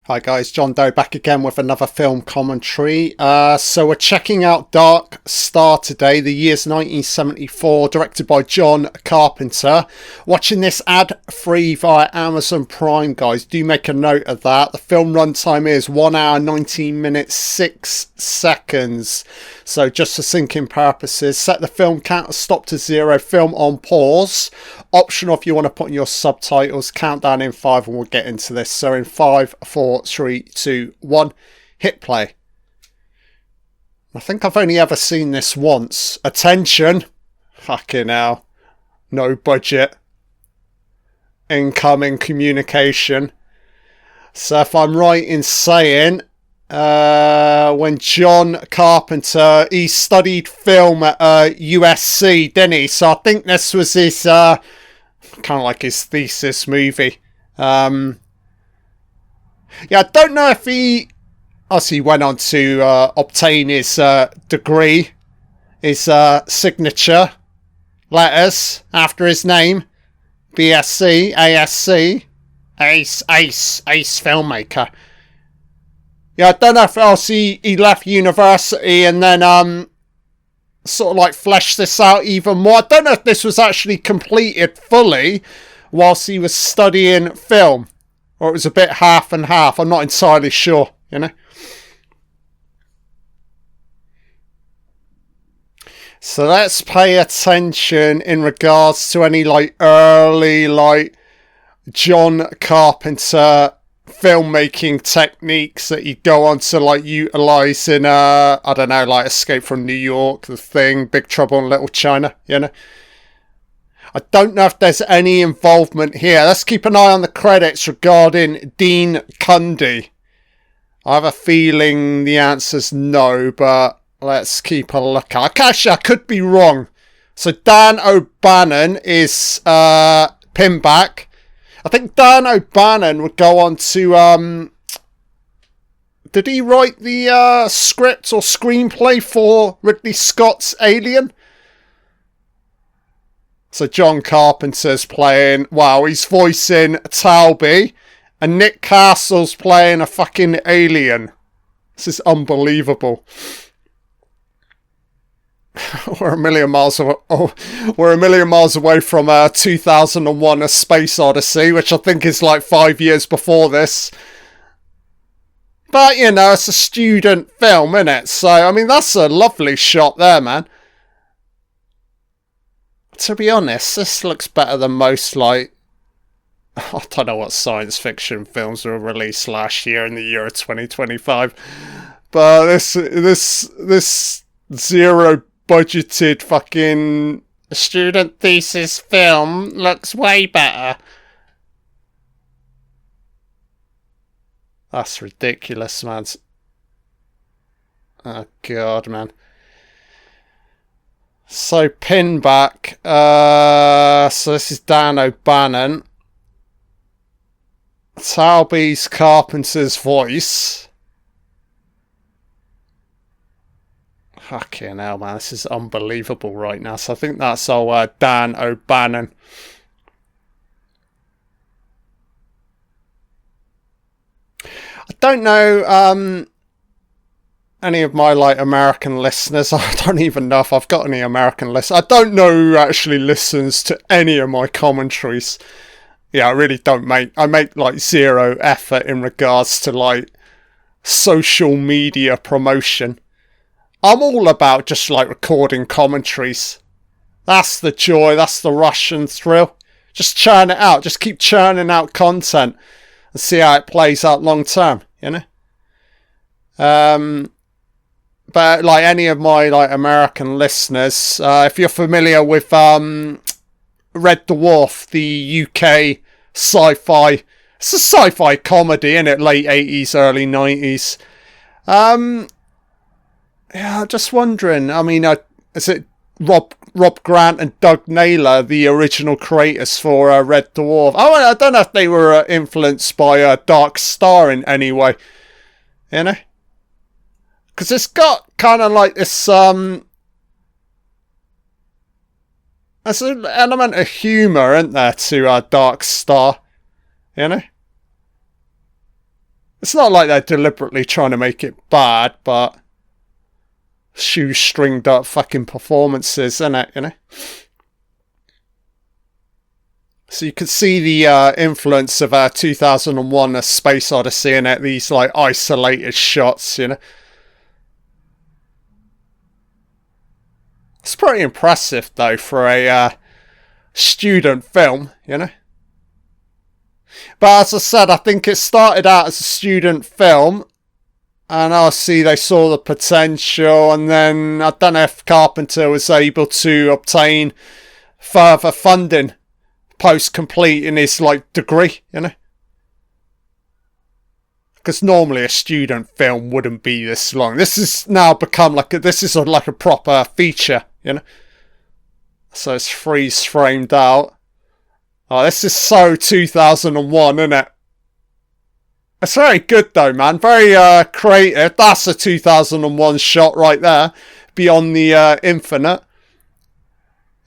Hi guys, John Doe back again with another film commentary. So we're checking out Dark Star today. The year's 1974, directed by John Carpenter. Watching this ad-free via Amazon Prime, guys. Do make a note of that. The film runtime is 1 hour, 19 minutes, 6 seconds. So just for syncing purposes, set the film counter stop to 0, film on pause. Optional if you want to put in your subtitles. Countdown in 5 and we'll get into this. So in 5, 4, 3, 2, 1, hit play. I think I've only ever seen this once. Attention. Fucking hell. No budget. Incoming communication. So if I'm right in saying, when John Carpenter, he studied film at USC, didn't he? So I think this was his, kind of like his thesis movie. Yeah, I don't know if he obviously went on to obtain his degree, his signature letters after his name, BSc, ASC, Ace filmmaker. Yeah, I don't know if else he left university and then sort of like fleshed this out even more. I don't know if this was actually completed fully whilst he was studying film, or it was a bit half and half. I'm not entirely sure, you know. So let's pay attention in regards to any like early like John Carpenter filmmaking techniques that you go on to like utilize in I don't know, like Escape from New York, The Thing, Big Trouble in Little China, you know. I don't know if there's any involvement here. Let's keep an eye on the credits regarding Dean Cundey. I have a feeling the answer's no, but let's keep a look. Actually, I could be wrong. So Dan O'Bannon is pinback. I think Dan O'Bannon would go on to, did he write the script or screenplay for Ridley Scott's Alien? So John Carpenter's playing, wow, he's voicing Talby, and Nick Castle's playing a fucking alien. This is unbelievable. We're a million miles away. Oh, we're a million miles away from 2001: A Space Odyssey, which I think is like 5 years before this. But you know, it's a student film, isn't it? So I mean, that's a lovely shot there, man. To be honest, this looks better than most like, I don't know what science fiction films were released last year in the year of 2025, but this zero budgeted fucking student thesis film looks way better. That's ridiculous, man. Oh god, man. So pinback, so this is Dan O'Bannon. Talby's Carpenter's voice. Fucking hell, man, this is unbelievable right now. So I think that's old Dan O'Bannon. I don't know any of my like American listeners. I don't even know if I've got any American listeners. I don't know who actually listens to any of my commentaries. Yeah, I really don't I make like zero effort in regards to like social media promotion. I'm all about just like recording commentaries. That's the joy, that's the rush and thrill. Just churn it out, just keep churning out content and see how it plays out long term, you know? But like any of my like American listeners, if you're familiar with Red Dwarf, the UK sci-fi, it's a sci-fi comedy, isn't it? Late 80s, early 90s. Yeah, just wondering. I mean, is it Rob Grant and Doug Naylor, the original creators for Red Dwarf? Oh, I don't know if they were influenced by Dark Star in any way, you know. Because it's got kind of like this, there's an element of humour, isn't there, to Dark Star, you know? It's not like they're deliberately trying to make it bad, but shoestringed up fucking performances, isn't it, you know? So you could see the influence of 2001 A Space Odyssey in it, these like isolated shots, you know? It's pretty impressive though for a student film, you know? But as I said, I think it started out as a student film, and obviously they saw the potential, and then I don't know if Carpenter was able to obtain further funding post-completing his like degree, you know? Because normally a student film wouldn't be this long. This has now become like a proper feature, you know? So it's freeze framed out. Oh, this is so 2001, isn't it? It's very good though, man. Very creative. That's a 2001 shot right there. Beyond the Infinite.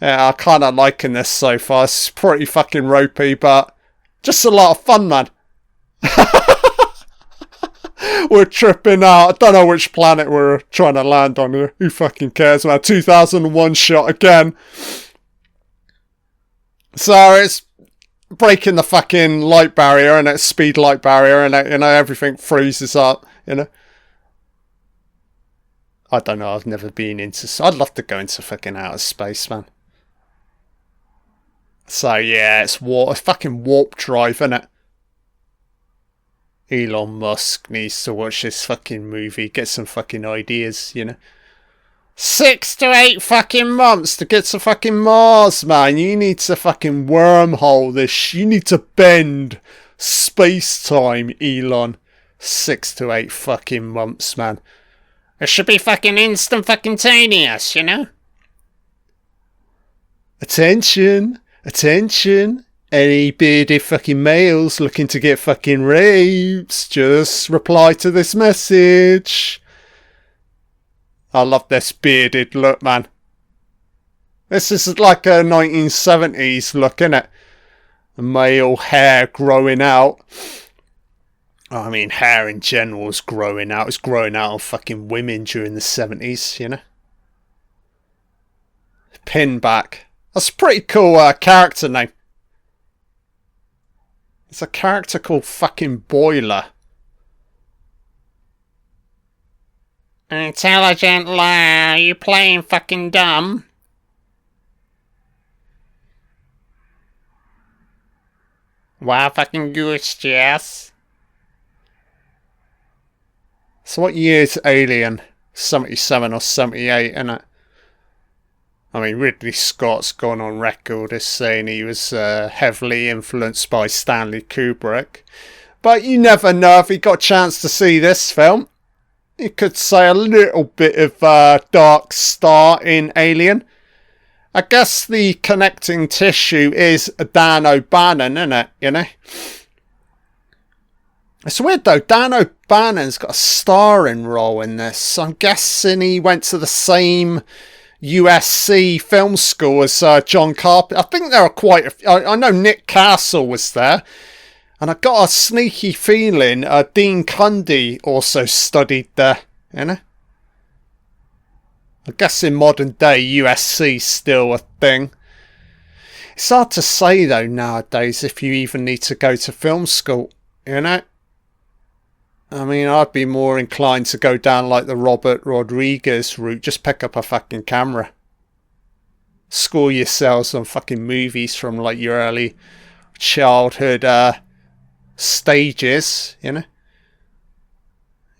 Yeah, I'm kind of liking this so far. It's pretty fucking ropey, but just a lot of fun, man. We're tripping out. I don't know which planet we're trying to land on here. Who fucking cares, man? 2001 shot again. So it's breaking the fucking light barrier, and it's speed light barrier, and you know, everything freezes up, you know. I don't know, I've never been into... I'd love to go into fucking outer space, man. So yeah, it's fucking warp drive, innit? Elon Musk needs to watch this fucking movie, get some fucking ideas, you know. 6 to 8 fucking months to get to fucking Mars, man. You need to fucking wormhole this. You need to bend space-time, Elon. 6 to 8 fucking months, man. It should be fucking instantaneous, you know? Attention. Attention. Any bearded fucking males looking to get fucking rapes, just reply to this message. I love this bearded look, man. This is like a 1970s look, innit? The male hair growing out. I mean, hair in general is growing out. It's growing out of fucking women during the 70s, you know? Pinback. That's a pretty cool character name. It's a character called fucking Boiler. Intelligent liar, you playing fucking dumb? Wow, fucking goose, Jess. So what year is Alien? 77 or 78, innit? I mean, Ridley Scott's gone on record as saying he was heavily influenced by Stanley Kubrick. But you never know if he got a chance to see this film. You could say a little bit of Dark Star in Alien. I guess the connecting tissue is Dan O'Bannon, isn't it? You know? It's weird though, Dan O'Bannon's got a starring role in this. I'm guessing he went to the same USC film school as John Carpenter. I think there are quite a few. I know Nick Castle was there. And I got a sneaky feeling Dean Cundy also studied there, you know? I guess in modern day USC's still a thing. It's hard to say though nowadays if you even need to go to film school, you know? I mean, I'd be more inclined to go down like the Robert Rodriguez route. Just pick up a fucking camera. School yourselves on fucking movies from like your early childhood stages, you know.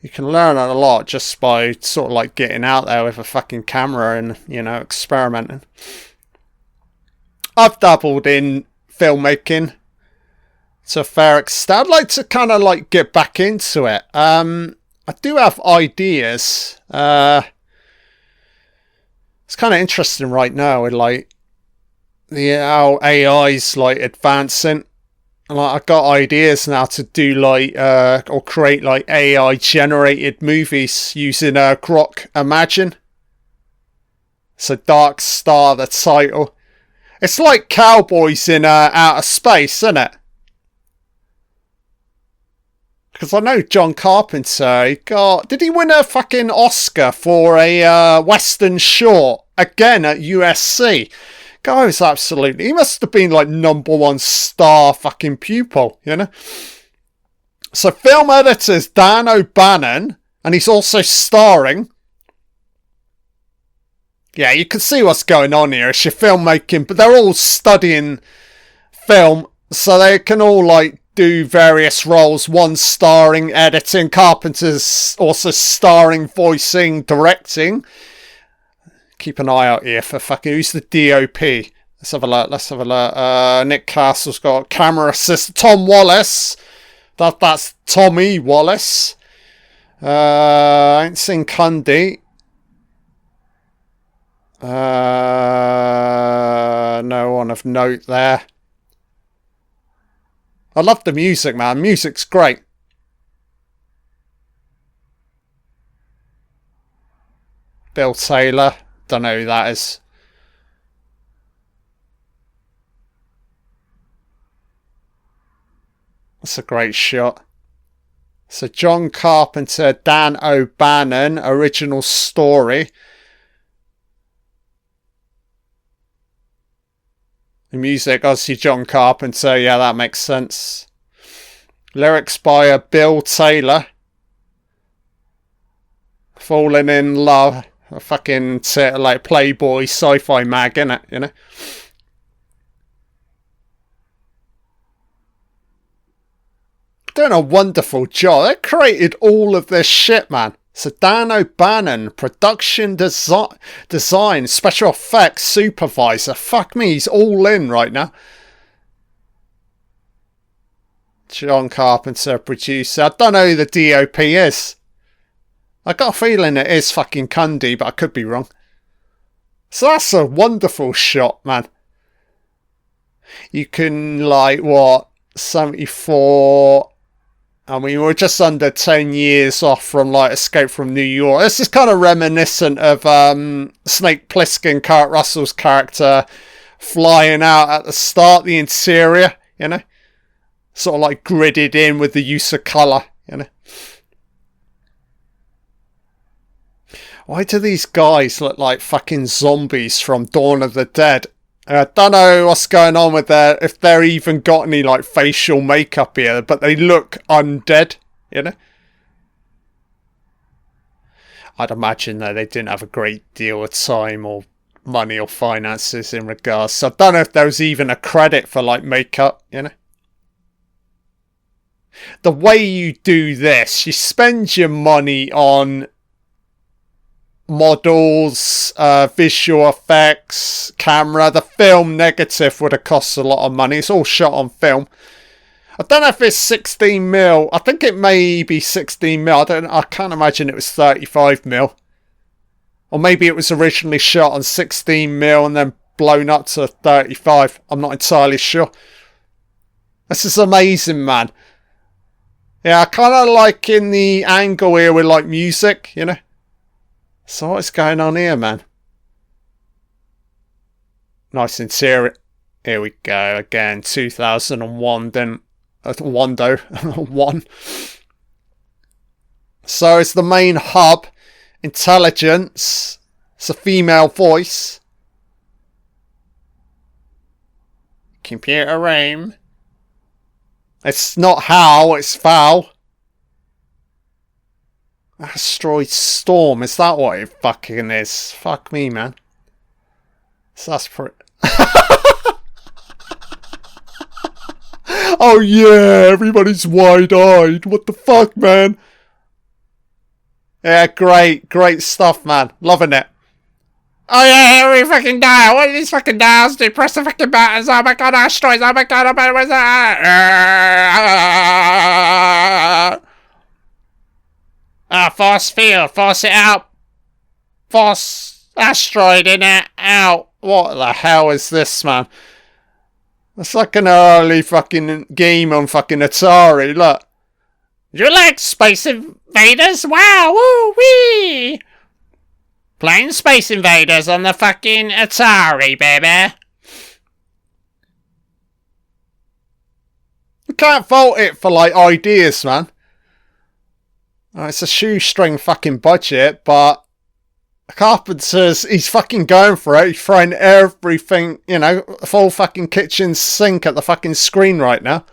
You can learn a lot just by sort of like getting out there with a fucking camera and, you know, experimenting. I've dabbled in filmmaking to a fair extent. I'd like to kind of like get back into it. I do have ideas. It's kind of interesting right now with like how AI's like advancing. Like, I've got ideas now to do like or create like AI generated movies using Grok Imagine. So Dark Star, the title. It's like cowboys in outer space, isn't it? Because I know John Carpenter, did he win a fucking Oscar for a Western short? Again at USC. Guy was absolutely... He must have been like #1 star fucking pupil, you know? So film editor's Dan O'Bannon, and he's also starring. Yeah, you can see what's going on here. It's your filmmaking, but they're all studying film, so they can all like do various roles. One starring, editing. Carpenter's also starring, voicing, directing. Keep an eye out here for fucking... Who's the DOP? Let's have a look. Nick Castle's got camera assist. Tom Wallace. That's Tommy Wallace. I ain't seen Cundy. No one of note there. I love the music, man. Music's great. Bill Taylor. Don't know who that is. That's a great shot. So John Carpenter, Dan O'Bannon, original story. The music, obviously John Carpenter. Yeah, that makes sense. Lyrics by Bill Taylor. Falling in Love. A fucking like Playboy sci-fi mag, innit? You know? Doing a wonderful job. They created all of this shit, man. So Dan O'Bannon, production design, special effects supervisor. Fuck me, he's all in right now. John Carpenter, producer. I don't know who the DOP is. I got a feeling it is fucking Cundy, but I could be wrong. So that's a wonderful shot, man. You can, like, what, 74... I mean, we're just under 10 years off from, like, Escape from New York. This is kind of reminiscent of Snake Plissken, Kurt Russell's character, flying out at the start, the interior, you know? Sort of, like, gridded in with the use of colour, you know? Why do these guys look like fucking zombies from Dawn of the Dead? I don't know what's going on with if they're even got any like facial makeup here, but they look undead, you know? I'd imagine that they didn't have a great deal of time or money or finances in regards. So I don't know if there was even a credit for like makeup, you know? The way you do this, you spend your money on models, visual effects, camera. The film negative would have cost a lot of money. It's all shot on film. I don't know if it's 16mm. I think it may be 16mm. I can't imagine it was 35mm. Or maybe it was originally shot on 16mm and then blown up to 35. I'm not entirely sure. This is amazing, man. Yeah, I kind of like in the angle here with like music, you know. So what's going on here, man? Nice interior. Here we go again. 2001. Then Wando 1. So it's the main hub. Intelligence. It's a female voice. Computer room. It's not Hal. It's Val. Asteroid Storm, is that what it fucking is? Fuck me, man. So that's pretty... Oh yeah, everybody's wide-eyed. What the fuck, man? Yeah, great stuff, man. Loving it. Oh yeah, we fucking dial. What do these fucking dials do? Press the fucking buttons. Oh my god, asteroids. Oh my god, where's that? Force field. Force it out. Force asteroid in it. Out. What the hell is this, man? It's like an early fucking game on fucking Atari. Look. Do you like Space Invaders? Wow. Woo wee. Playing Space Invaders on the fucking Atari, baby. You can't fault it for, like, ideas, man. It's a shoestring fucking budget, but Carpenter's, he's fucking going for it. He's throwing everything, you know, full fucking kitchen sink at the fucking screen right now.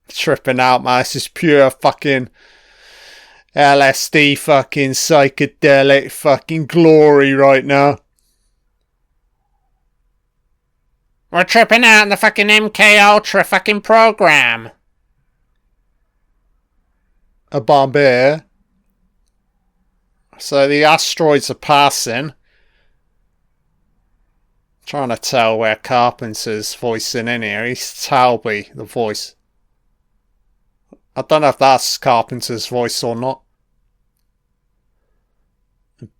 Tripping out, man. This is pure fucking LSD fucking psychedelic fucking glory right now. We're tripping out in the fucking MK Ultra fucking program. A bomber. So the asteroids are passing. Trying to tell where Carpenter's voicing in here. He's Talby, the voice. I don't know if that's Carpenter's voice or not.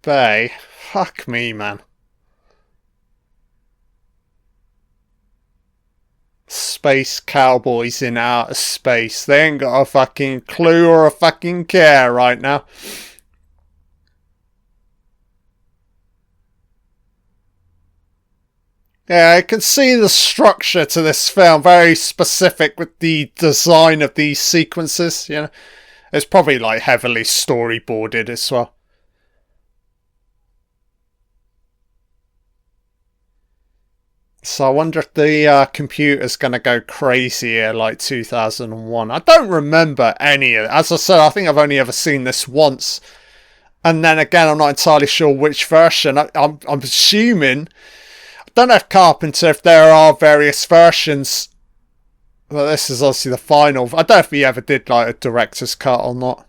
Bay. Fuck me, man. Space cowboys in outer space. They ain't got a fucking clue or a fucking care right now. Yeah, I can see the structure to this film, very specific with the design of these sequences, you know. It's probably like heavily storyboarded as well. So I wonder if the computer's going to go crazy here like 2001. I don't remember any of it. As I said, I think I've only ever seen this once. And then again, I'm not entirely sure which version. I'm assuming... I don't know if Carpenter, if there are various versions. But this is obviously the final. I don't know if he ever did like a director's cut or not.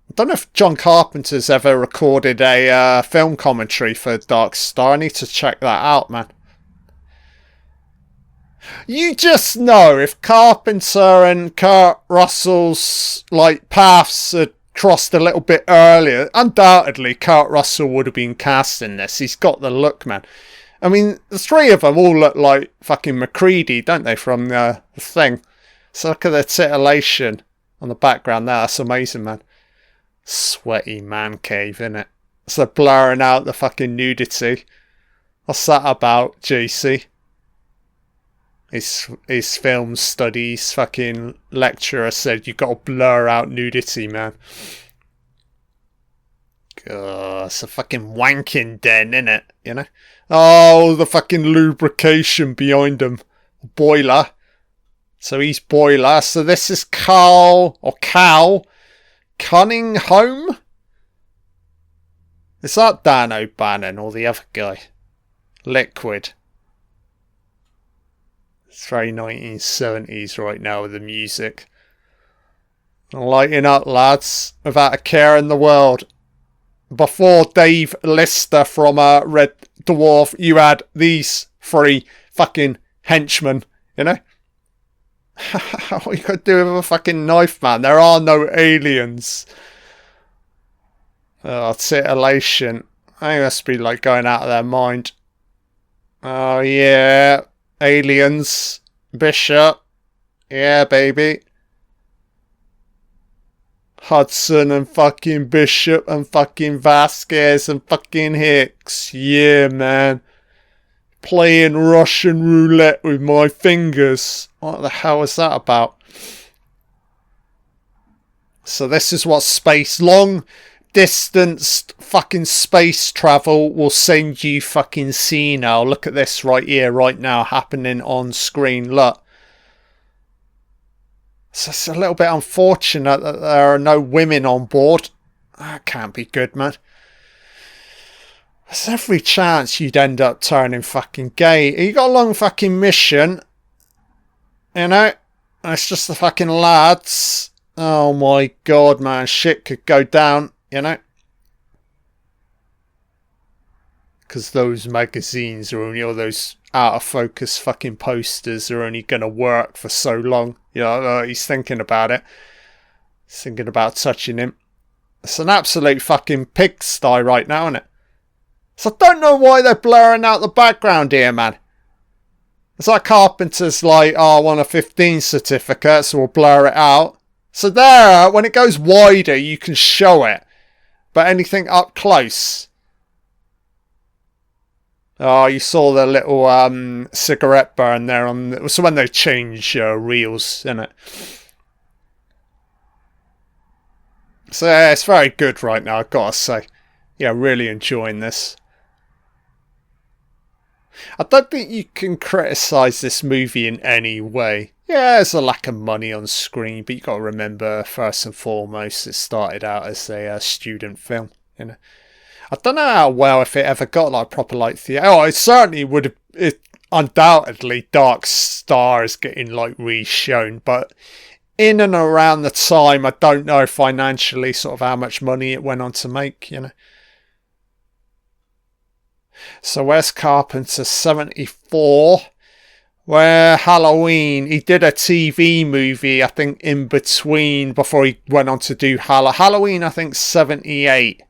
I don't know if John Carpenter's ever recorded a film commentary for Dark Star. I need to check that out, man. You just know if Carpenter and Kurt Russell's like paths had crossed a little bit earlier, undoubtedly Kurt Russell would have been cast in this. He's got the look, man. I mean, the three of them all look like fucking McCready, don't they, from the thing. So look at the titillation on the background there. That's amazing, man. Sweaty man cave, innit? So blurring out the fucking nudity. What's that about, JC? His film studies fucking lecturer said you got to blur out nudity, man. God, it's a fucking wanking den, innit? You know? Oh, the fucking lubrication behind him. Boiler. So he's Boiler. So this is Cal Kuniholm? Is that Dan O'Bannon or the other guy? Liquid. It's very 1970s right now with the music. Lighting up, lads, without a care in the world. Before Dave Lister from Red Dwarf, you had these three fucking henchmen, you know? What you could do with a fucking knife, man? There are no aliens. Oh, titillation. They must be like going out of their mind. Oh, yeah. Aliens. Bishop. Yeah, baby. Hudson and fucking Bishop and fucking Vasquez and fucking Hicks. Yeah, man. Playing Russian roulette with my fingers. What the hell is that about? So this is what long distance fucking space travel will send you fucking senile. Look at this right here, right now, happening on screen. Look. So it's a little bit unfortunate that there are no women on board. That can't be good, man. There's every chance you'd end up turning fucking gay. You got a long fucking mission. You know? And it's just the fucking lads. Oh my god, man. Shit could go down, you know? Because those magazines are only, or those out of focus fucking posters are only going to work for so long. You know, he's thinking about it. He's thinking about touching him. It's an absolute fucking pigsty right now, isn't it? So I don't know why they're blurring out the background here, man. It's like Carpenter's like, oh, I want a 15 certificate, so we'll blur it out. So there, when it goes wider, you can show it. But anything up close, Oh, you saw the little cigarette burn there on. So when they change reels, in it. So yeah, it's very good right now, I've got to say. Yeah, really enjoying this. I don't think you can criticise this movie in any way. Yeah, there's a lack of money on screen, but you got to remember, first and foremost, it started out as a student film. You know, I don't know how well if it ever got like proper like theatre. Oh, it certainly would have. It undoubtedly, Dark Star is getting like re-shown, but in and around the time, I don't know financially sort of how much money it went on to make. You know. So where's Carpenter? 74. Where Halloween, he did a TV movie, I think, in between before he went on to do Halloween, I think, 78.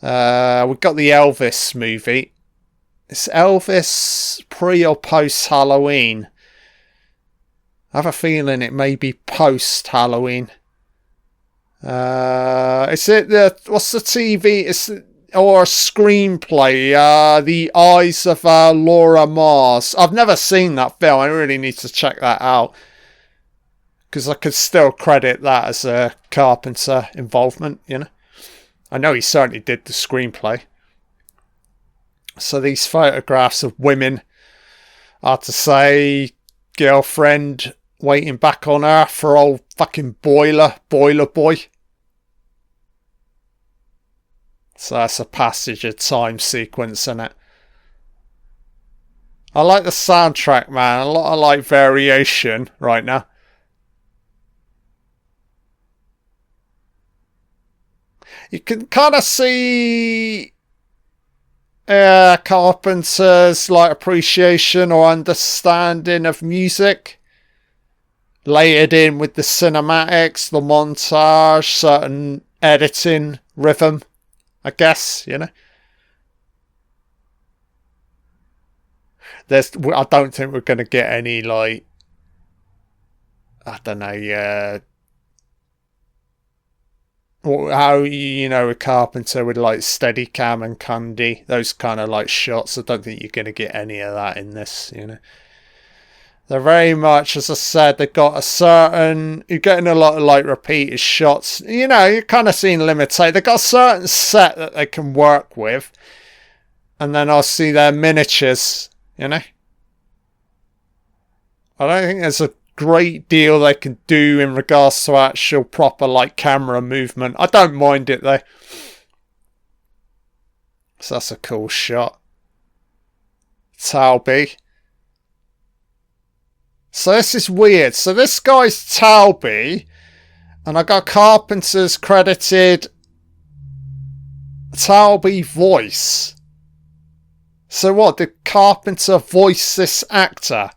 We got the Elvis movie. Is Elvis pre or post Halloween? I have a feeling it may be post Halloween. Is it what's the TV? Or a screenplay, The Eyes of Laura Mars. I've never seen that film. I really need to check that out. Because I could still credit that as a Carpenter involvement, you know. I know he certainly did the screenplay. So these photographs of women are to say girlfriend waiting back on her for old fucking boiler boy. So that's a passage of time sequence in it. I like the soundtrack, man. A lot of like variation right now. You can kind of see Carpenter's like appreciation or understanding of music layered in with the cinematics, the montage, certain editing rhythm. I guess, you know. I don't think we're going to get any, like, I don't know, how, you know, a Carpenter with, like, Steadicam and Cundy, those kind of, like, shots. I don't think you're going to get any of that in this, you know. They're very much, as I said, they've got a certain... You're getting a lot of, like, repeated shots. You know, you're kind of seeing limited. They've got a certain set that they can work with. And then I'll see their miniatures, you know. I don't think there's a great deal they can do in regards to actual proper, like, camera movement. I don't mind it, though. So that's a cool shot. Talby. So this is weird. So this guy's Talby, and I got Carpenter's credited Talby voice. So what, did Carpenter voice this actor?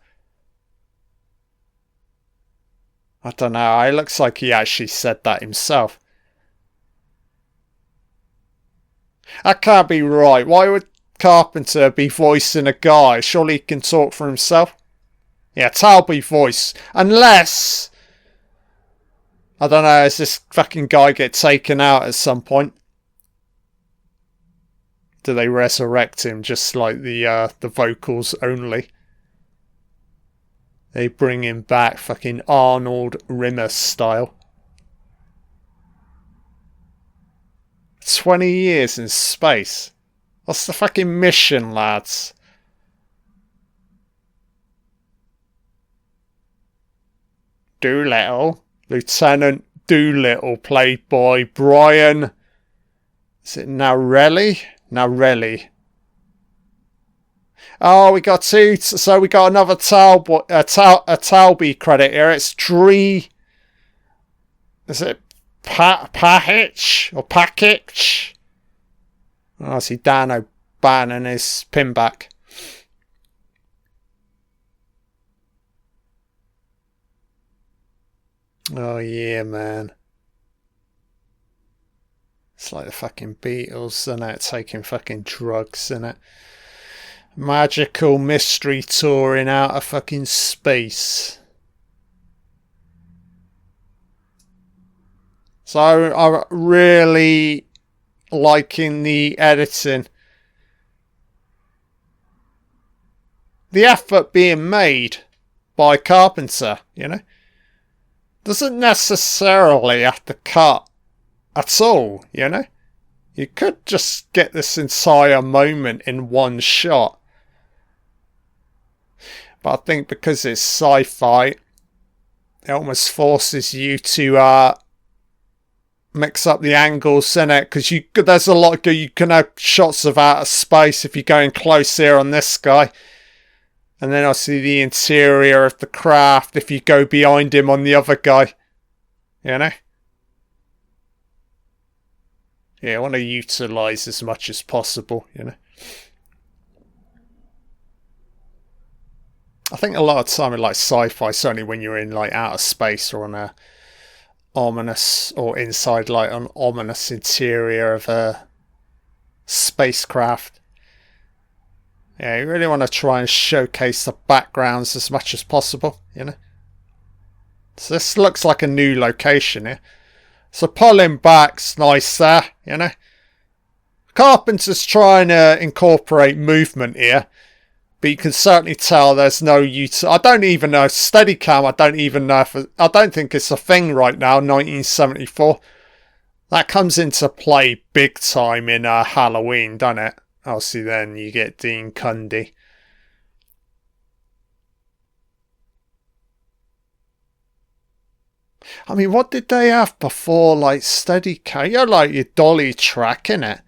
I don't know. It looks like he actually said that himself. That can't be right. Why would Carpenter be voicing a guy? Surely he can talk for himself. Yeah, Talby voice. Unless... I don't know, does this fucking guy get taken out at some point? Do they resurrect him just like the vocals only? They bring him back fucking Arnold Rimmer style. 20 years in space. What's the fucking mission, lads? Doolittle. Lieutenant Doolittle, played by Brian... Is it Narelle? Narelle. Oh, we got two... So we got another Talby credit here. It's Dree... Is it Pahich? Or Pahich? Oh, I see Dan O'Bannon is pinback. Oh yeah, man. It's like the fucking Beatles, isn't it? Taking fucking drugs, isn't it? Magical mystery touring out of fucking space. So I'm really liking the editing the effort being made by Carpenter, you know? Doesn't necessarily have to cut at all, you know? You could just get this entire moment in one shot. But I think because it's sci-fi, it almost forces you to mix up the angles in it, because there's a lot of, you can have shots of outer space if you're going close here on this guy, and then I see the interior of the craft if you go behind him on the other guy, you know. Yeah, I want to utilize as much as possible, you know. I think a lot of time in like sci-fi, certainly when you're in like outer space or on a ominous, or inside like an ominous interior of a spacecraft, yeah, you really want to try and showcase the backgrounds as much as possible, you know. So this looks like a new location here. So pulling back's nice there, you know. Carpenter's trying to incorporate movement here, but you can certainly tell there's no use. I don't even know Steadicam. I don't even know if I don't think it's a thing right now. 1974. That comes into play big time in Halloween, doesn't it? Obviously, then you get Dean Cundy. I mean, what did they have before, like Steadicam? You're like your dolly track, innit?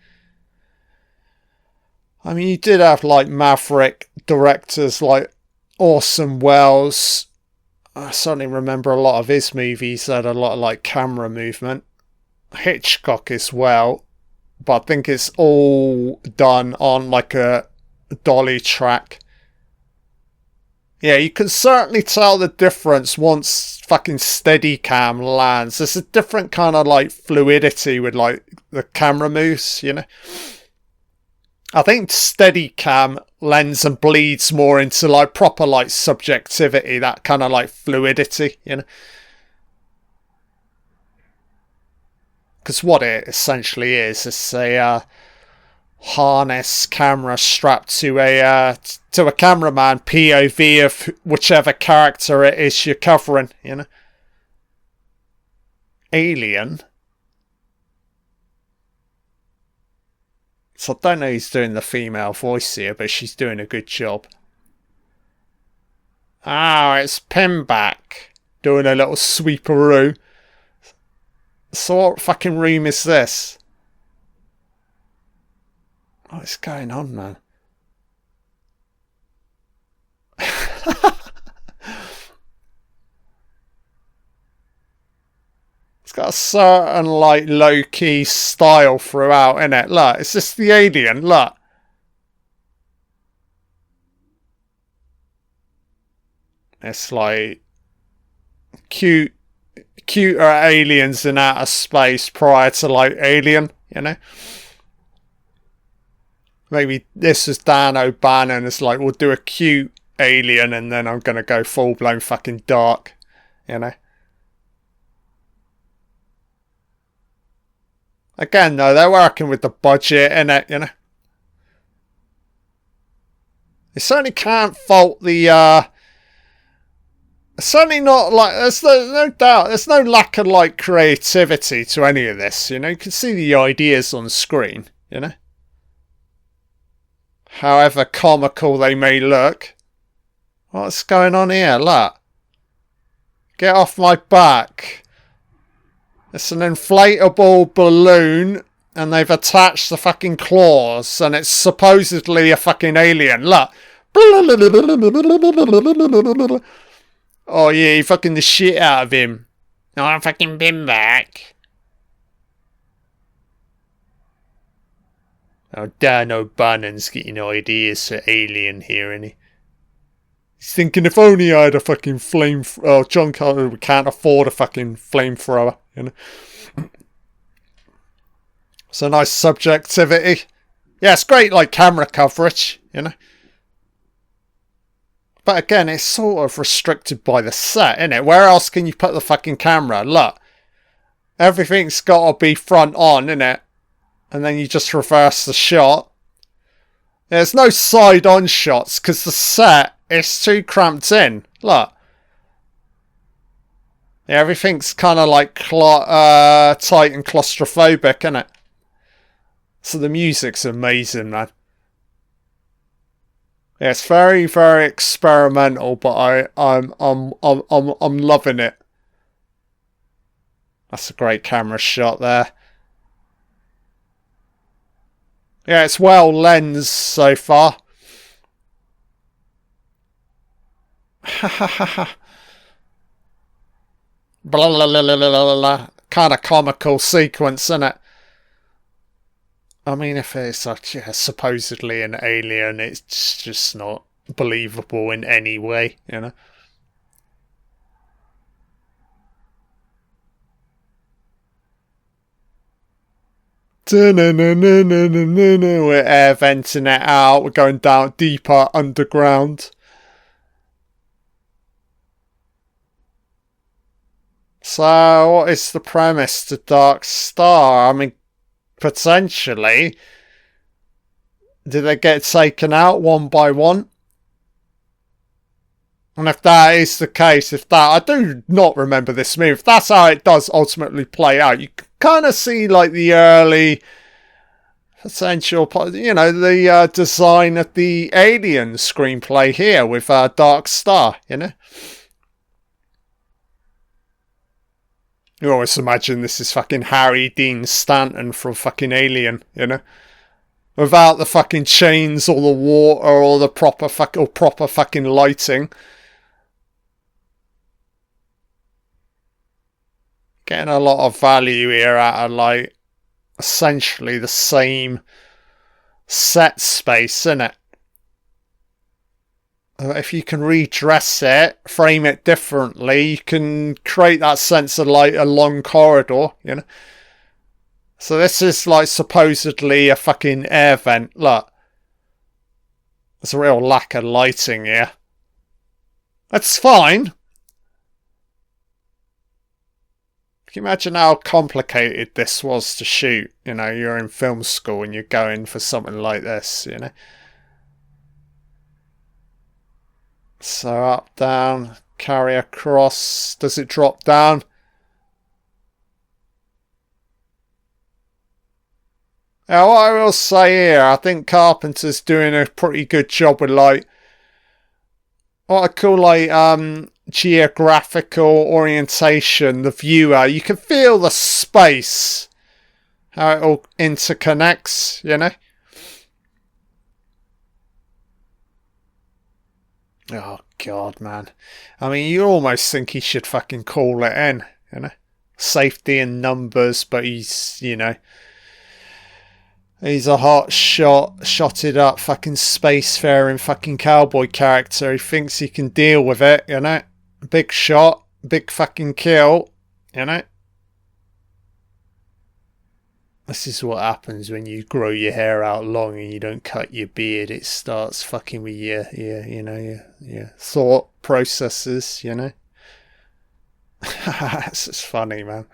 I mean, you did have like Maverick directors like Orson Welles. I certainly remember a lot of his movies that had a lot of like camera movement. Hitchcock as well, but I think it's all done on like a dolly track. Yeah, you can certainly tell the difference once fucking Steadicam lands. There's a different kind of like fluidity with like the camera moves, you know. I think Steadicam lends and bleeds more into like proper like subjectivity, that kind of like fluidity, you know. Because what it essentially is, it's a harness camera strapped to a cameraman, POV of whichever character it is you're covering, you know. Alien. So I don't know who's doing the female voice here, but she's doing a good job. Oh, it's Pinback doing a little sweeperoo. So what fucking room is this? What's going on, man? It's got a certain like low-key style throughout, innit? Look, it's just the alien, look. It's like cuter aliens in outer space prior to like Alien, you know? Maybe this is Dan O'Bannon. It's like, we'll do a cute alien and then I'm going to go full-blown fucking dark, you know? Again, though, they're working with the budget, innit, you know? You certainly can't fault the, certainly not like, there's no doubt, there's no lack of like creativity to any of this, you know? You can see the ideas on screen, you know? However comical they may look. What's going on here? Look. Get off my back. It's an inflatable balloon and they've attached the fucking claws and it's supposedly a fucking alien. Look. Oh yeah, you fucking the shit out of him. No, I'm fucking been back. Oh, Dan O'Bannon's getting ideas for Alien here, isn't he? He's thinking, if only I had a fucking oh, John Carpenter can't afford a fucking flamethrower, you know? It's a nice subjectivity. Yeah, it's great, like, camera coverage, you know? But again, it's sort of restricted by the set, isn't it? Where else can you put the fucking camera? Look. Everything's got to be front on, innit? And then you just reverse the shot. There's no side-on shots because the set is too cramped in. Look. Yeah, everything's kind of like tight and claustrophobic, isn't it? So the music's amazing, man. Yeah, it's very, very experimental, but I'm loving it. That's a great camera shot there. Yeah, it's well lensed so far. Blah, blah, blah, blah, blah, blah. Kind of comical sequence, isn't it? I mean, if it's like, yeah, supposedly an alien, it's just not believable in any way, you know? We're air venting it out. We're going down deeper underground. So, what is the premise to Dark Star? I mean, potentially, do they get taken out one by one? And if that is the case, I do not remember this movie, if that's how it does ultimately play out, you can kind of see like the early potential, you know, the design of the Alien screenplay here with Dark Star, you know? You always imagine this is fucking Harry Dean Stanton from fucking Alien, you know? Without the fucking chains or the water or the proper fucking lighting. Getting a lot of value here out of like essentially the same set space, innit? If you can redress it, frame it differently, you can create that sense of like a long corridor, you know? So this is like supposedly a fucking air vent. Look. There's a real lack of lighting here. That's fine. Can you imagine how complicated this was to shoot? You know, you're in film school and you're going for something like this, you know? So up, down, carry across. Does it drop down? Now, what I will say here, I think Carpenter's doing a pretty good job with like what I call like geographical orientation. The viewer, you can feel the space, how it all interconnects, you know. Oh God, man! I mean, you almost think he should fucking call it in, you know. Safety in numbers, but he's, you know. He's a hot shotted up fucking spacefaring fucking cowboy character. He thinks he can deal with it, you know? Big shot, big fucking kill, you know? This is what happens when you grow your hair out long and you don't cut your beard. It starts fucking with your thought processes, you know? This is funny, man.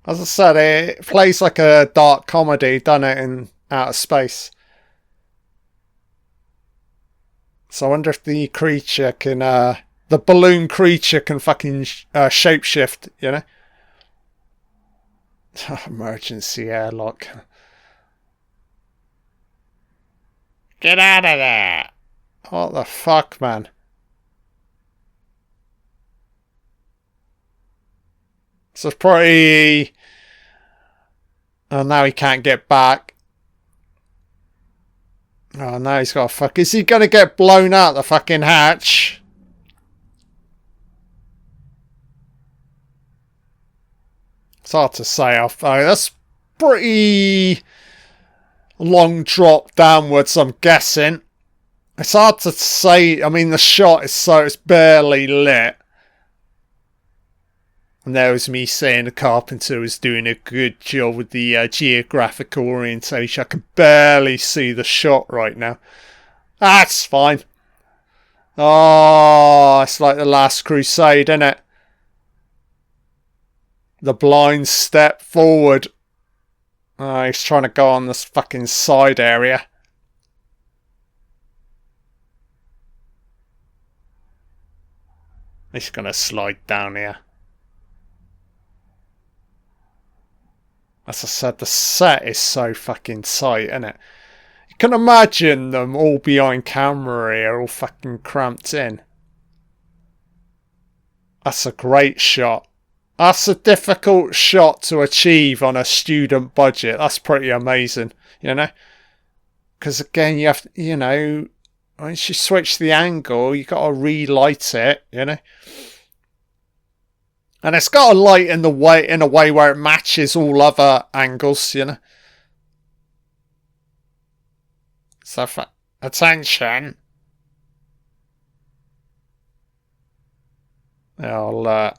As I said, it plays like a dark comedy, done it in outer space. So I wonder if the creature can, the balloon creature can fucking shapeshift, you know? Emergency airlock. Get out of there! What the fuck, man? So pretty... Oh, now he can't get back. Oh, now he's got a fuck... Is he going to get blown out the fucking hatch? It's hard to say. That's pretty long drop downwards, I'm guessing. It's hard to say. I mean, the shot is so... It's barely lit. And there was me saying the Carpenter was doing a good job with the geographical orientation. I can barely see the shot right now. That's fine. Oh, it's like the Last Crusade, isn't it? The blind step forward. He's trying to go on this fucking side area. He's gonna slide down here. As I said, the set is so fucking tight, isn't it? You can imagine them all behind camera here, all fucking cramped in. That's a great shot. That's a difficult shot to achieve on a student budget. That's pretty amazing, you know? Because again, you have to, you know, once you switch the angle, you got to relight it, you know? And it's got a light in a way where it matches all other angles, you know? So, attention. I'll,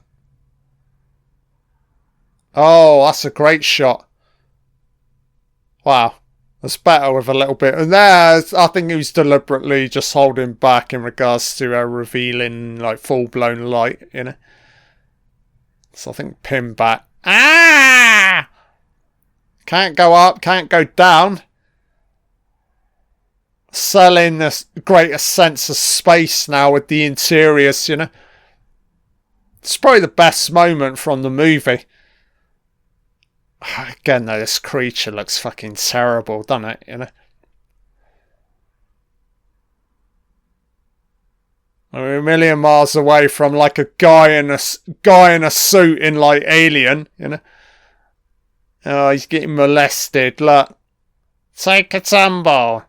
oh, that's a great shot. Wow. That's better with a little bit. And there, I think he was deliberately just holding back in regards to revealing, like, full-blown light, you know? So I think pin back. Ah! Can't go up, can't go down. Selling a greater sense of space now with the interiors, you know? It's probably the best moment from the movie. Again, though, this creature looks fucking terrible, doesn't it? You know? We're a million miles away from like a guy in a suit in like Alien, you know? Oh, he's getting molested. Look, take a tumble.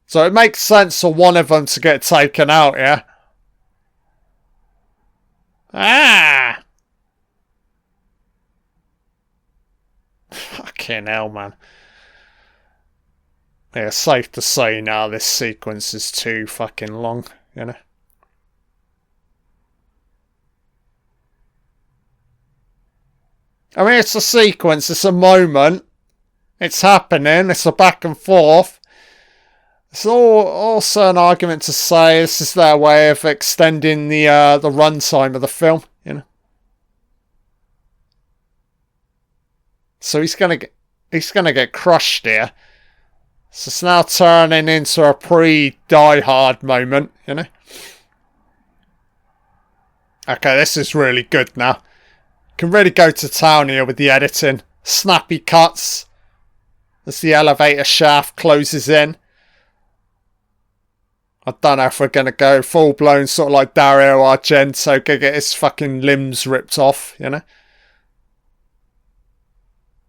So it makes sense for one of them to get taken out, yeah? Ah! Fucking hell, man. Yeah, safe to say now this sequence is too fucking long, you know? I mean, it's a sequence, it's a moment. It's happening, it's a back and forth. It's also an argument to say this is their way of extending the runtime of the film, you know? So he's gonna get crushed here. So it's now turning into a pre-Die Hard moment, you know? Okay, this is really good now. Can really go to town here with the editing. Snappy cuts as the elevator shaft closes in. I don't know if we're going to go full-blown sort of like Dario Argento, go get his fucking limbs ripped off, you know?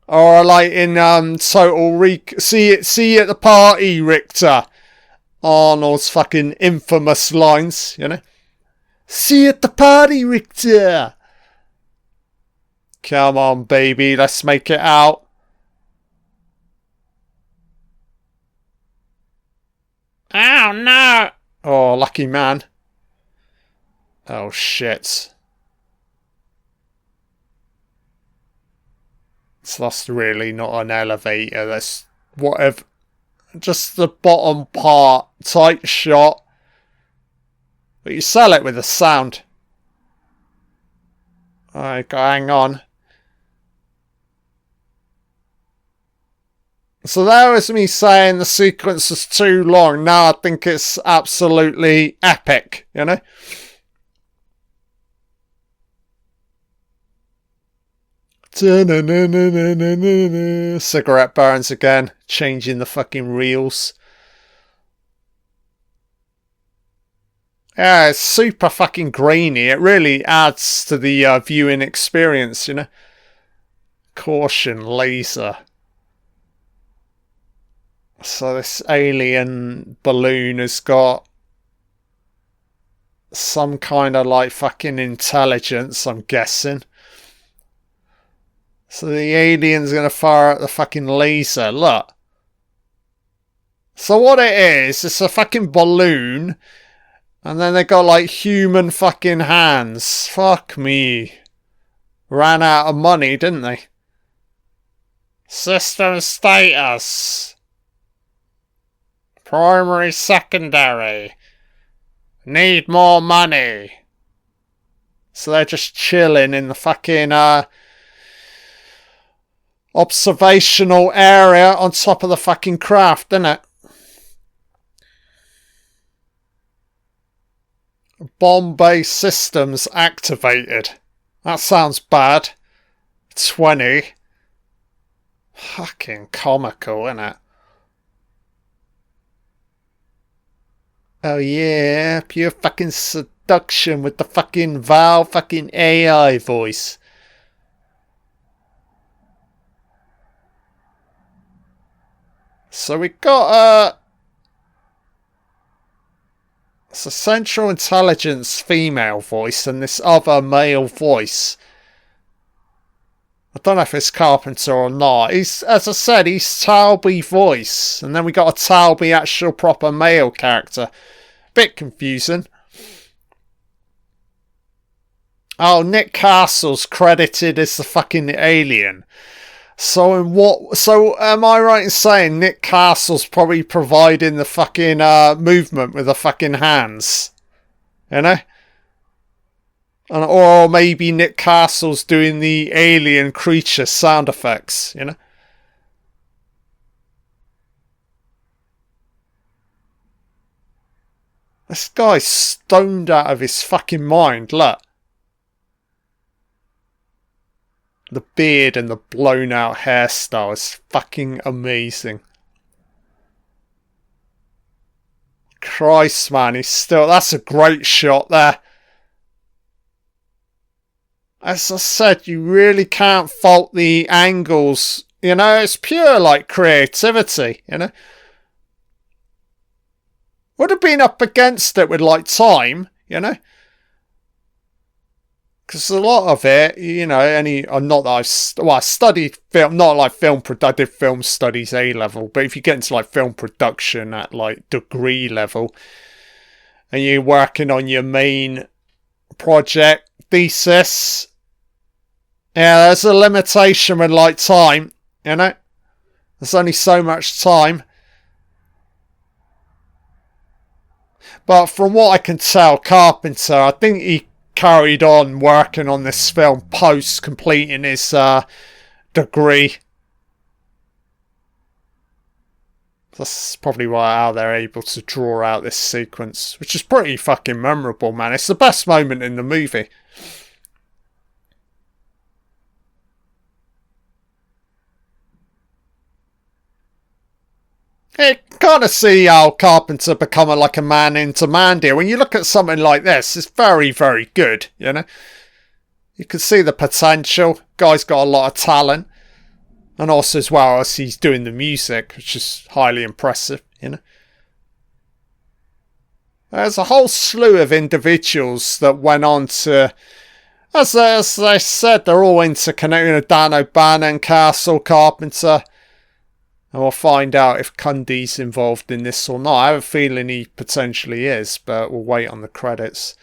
Or like in see you at the party, Richter. Arnold's fucking infamous lines, you know? See you at the party, Richter. Come on, baby, let's make it out. Oh, no. Oh, lucky man. Oh, shit. So that's really not an elevator. That's whatever. Just the bottom part. Tight shot. But you sell it with a sound. Alright, hang on. So that was me saying the sequence is too long. Now I think it's absolutely epic, you know? Cigarette burns again, changing the fucking reels. Yeah, it's super fucking grainy. It really adds to the viewing experience, you know? Caution, laser. So this alien balloon has got some kind of like fucking intelligence, I'm guessing. So the alien's going to fire at the fucking laser. Look. So what it is, it's a fucking balloon. And then they got like human fucking hands. Fuck me. Ran out of money, didn't they? System status. Primary, secondary. Need more money. So they're just chilling in the fucking observational area on top of the fucking craft, isn't it? Bomb-based systems activated. That sounds bad. 20. Fucking comical, isn't it? Oh yeah, pure fucking seduction with the fucking Val fucking AI voice. So we got it's a Central Intelligence female voice and this other male voice. I don't know if it's Carpenter or not. He's, as I said, he's Talby voice. And then we got a Talby actual proper male character. Bit confusing. Oh, Nick Castle's credited as the fucking alien. So am I right in saying Nick Castle's probably providing the fucking movement with the fucking hands? You know? Or maybe Nick Castle's doing the alien creature sound effects, you know? This guy's stoned out of his fucking mind, look. The beard and the blown out hairstyle is fucking amazing. Christ, man, that's a great shot there. As I said, you really can't fault the angles. You know, it's pure, like, creativity, you know. Would have been up against it with, like, time, you know. Because a lot of it, you know, not that I studied film, not like film, I did film studies A-level, but if you get into, like, film production at, like, degree level, and you're working on your main project, thesis, yeah, there's a limitation with, like, time, you know? There's only so much time. But from what I can tell, Carpenter, I think he carried on working on this film post completing his degree. That's probably how they're able to draw out this sequence, which is pretty fucking memorable, man. It's the best moment in the movie. You kind of see how Carpenter become like a man into man here. When you look at something like this, it's very, very good, you know. You can see the potential. Guy's got a lot of talent. And also as well as he's doing the music, which is highly impressive, you know. There's a whole slew of individuals that went on to, as I said, they're all interconnected. Dan O'Bannon, Castle, Carpenter. And we'll find out if Cundy's involved in this or not. I have a feeling he potentially is, but we'll wait on the credits.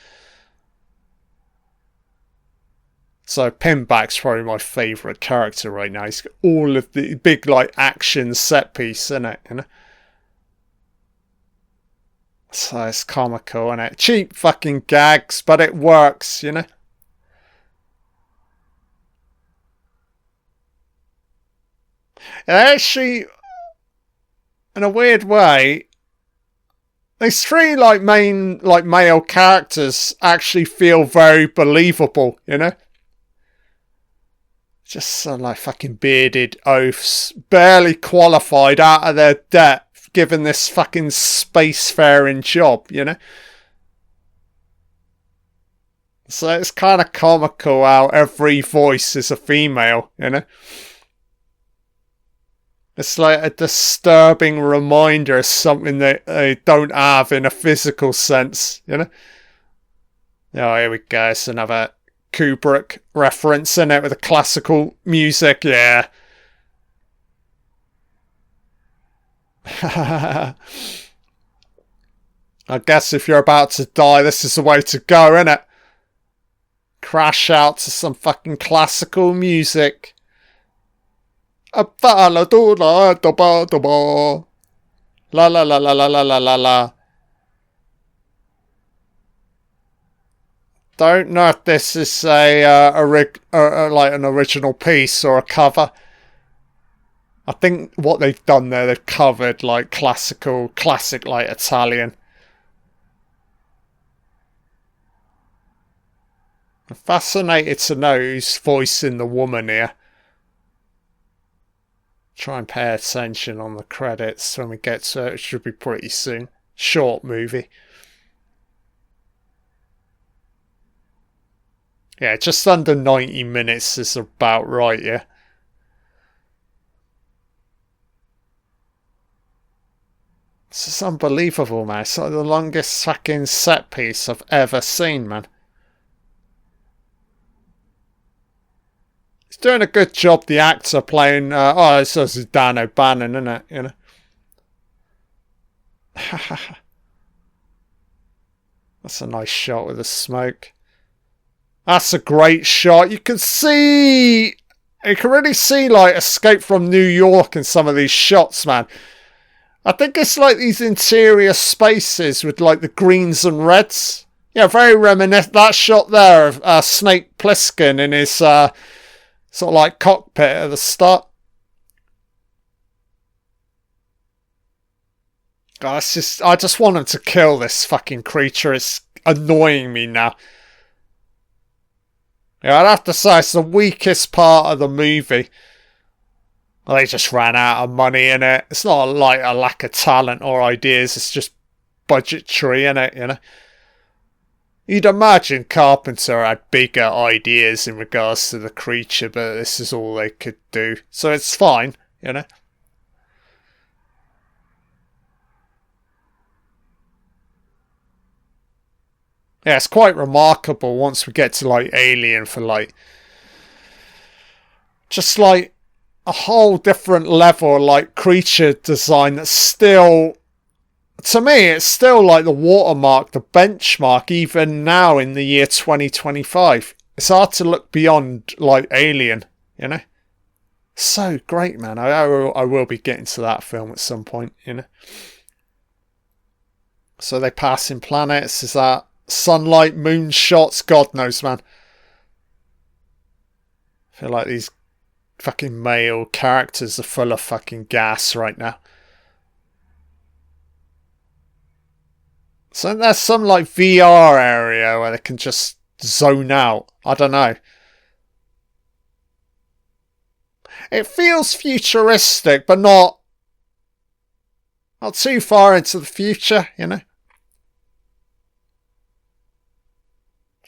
So Pinback's probably my favourite character right now. He's got all of the big like action set piece in it, you know. So it's comical, isn't it? Cheap fucking gags, but it works, you know. And actually, in a weird way, these three main male characters actually feel very believable, you know? Just some like fucking bearded oafs, barely qualified out of their depth, given this fucking spacefaring job, you know? So it's kind of comical how every voice is a female, you know? It's like a disturbing reminder of something that they don't have in a physical sense, you know? Oh, here we go. It's another Kubrick reference in it with the classical music, yeah. I guess if you're about to die, this is the way to go, innit? Crash out to some fucking classical music. La la la la la la la la la. Don't know if this is like an original piece or a cover. I think what they've done there, they've covered like classic like Italian. I'm fascinated to know who's voicing the woman here. Try and pay attention on the credits when we get to it. It should be pretty soon. Short movie. Yeah, just under 90 minutes is about right, yeah. This is unbelievable, man. It's like the longest fucking set piece I've ever seen, man. He's doing a good job, the actor playing... this is Dan O'Bannon, isn't it? You know? That's a nice shot with the smoke. That's a great shot. You can see... You can really see, like, Escape from New York in some of these shots, man. I think it's like these interior spaces with, like, the greens and reds. Yeah, very reminiscent. That shot there of Snake Plissken in his sort of, like, cockpit at the start. God, I just want him to kill this fucking creature. It's annoying me now. Yeah, I'd have to say it's the weakest part of the movie. Well, they just ran out of money in it. It's not like a lack of talent or ideas. It's just budgetary in it, you know. You'd imagine Carpenter had bigger ideas in regards to the creature, but this is all they could do. So it's fine, you know. Yeah, it's quite remarkable once we get to, like, Alien for, like... Just, like, a whole different level, like, creature design that's still... To me, it's still, like, the watermark, the benchmark, even now in the year 2025. It's hard to look beyond, like, Alien, you know? So great, man. I will be getting to that film at some point, you know? So they passing planets, is that... Sunlight, moonshots, God knows, man. I feel like these fucking male characters are full of fucking gas right now. So there's some like VR area where they can just zone out. I don't know. It feels futuristic, but not too far into the future, you know.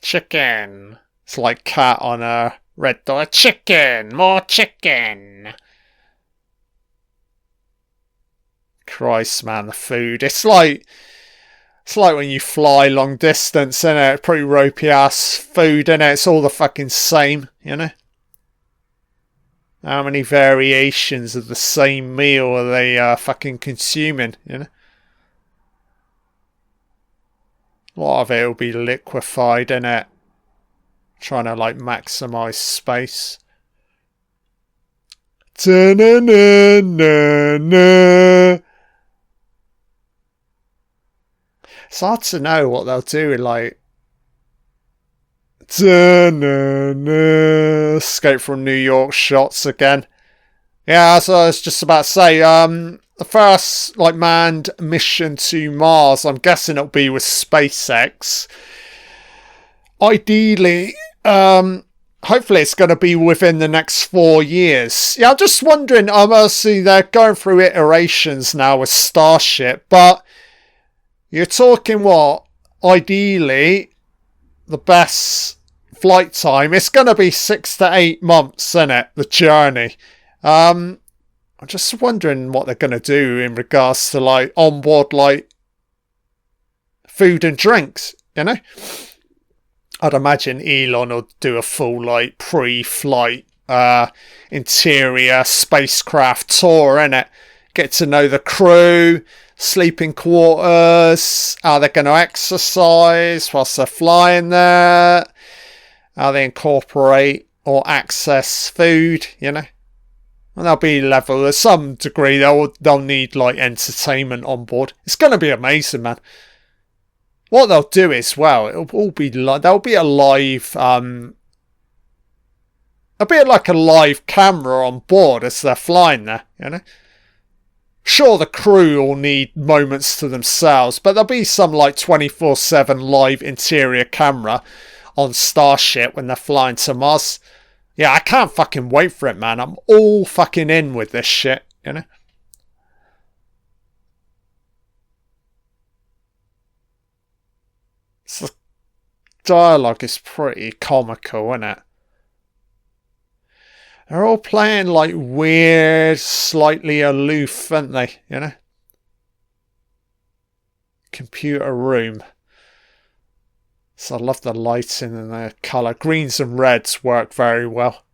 Chicken. It's like cat on a red door. Chicken! More chicken! Christ, man, the food. It's like when you fly long distance, innit? It's pretty ropey ass food, innit? It's all the fucking same, you know? How many variations of the same meal are they fucking consuming, you know? A lot of it will be liquefied, innit? Trying to, like, maximise space. Ta-na-na-na-na. It's hard to know what they'll do with, like... Ta-na-na. Escape from New York shots again. Yeah, as I was just about to say, the first, like, manned mission to Mars, I'm guessing it'll be with SpaceX. Ideally, hopefully it's going to be within the next 4 years. Yeah, I'm just wondering, obviously they're going through iterations now with Starship, but you're talking what? Ideally, the best flight time, it's going to be 6 to 8 months, isn't it? The journey. I'm just wondering what they're going to do in regards to, like, onboard, like, food and drinks, you know? I'd imagine Elon will do a full, like, pre-flight interior spacecraft tour, innit? Get to know the crew, sleeping quarters, how they're going to exercise whilst they're flying there, how they incorporate or access food, you know? And there'll be level, to some degree, they'll need, like, entertainment on board. It's going to be amazing, man. What they'll do is, well, it'll all be there'll be a live a bit like a live camera on board as they're flying there, you know. Sure, the crew will need moments to themselves, but there'll be some like 24/7 live interior camera on Starship when they're flying to Mars. Yeah, I can't fucking wait for it, man. I'm all fucking in with this shit, you know. So the dialogue is pretty comical, isn't it? They're all playing like weird, slightly aloof, aren't they? You know? Computer room. So I love the lighting and the colour. Greens and reds work very well.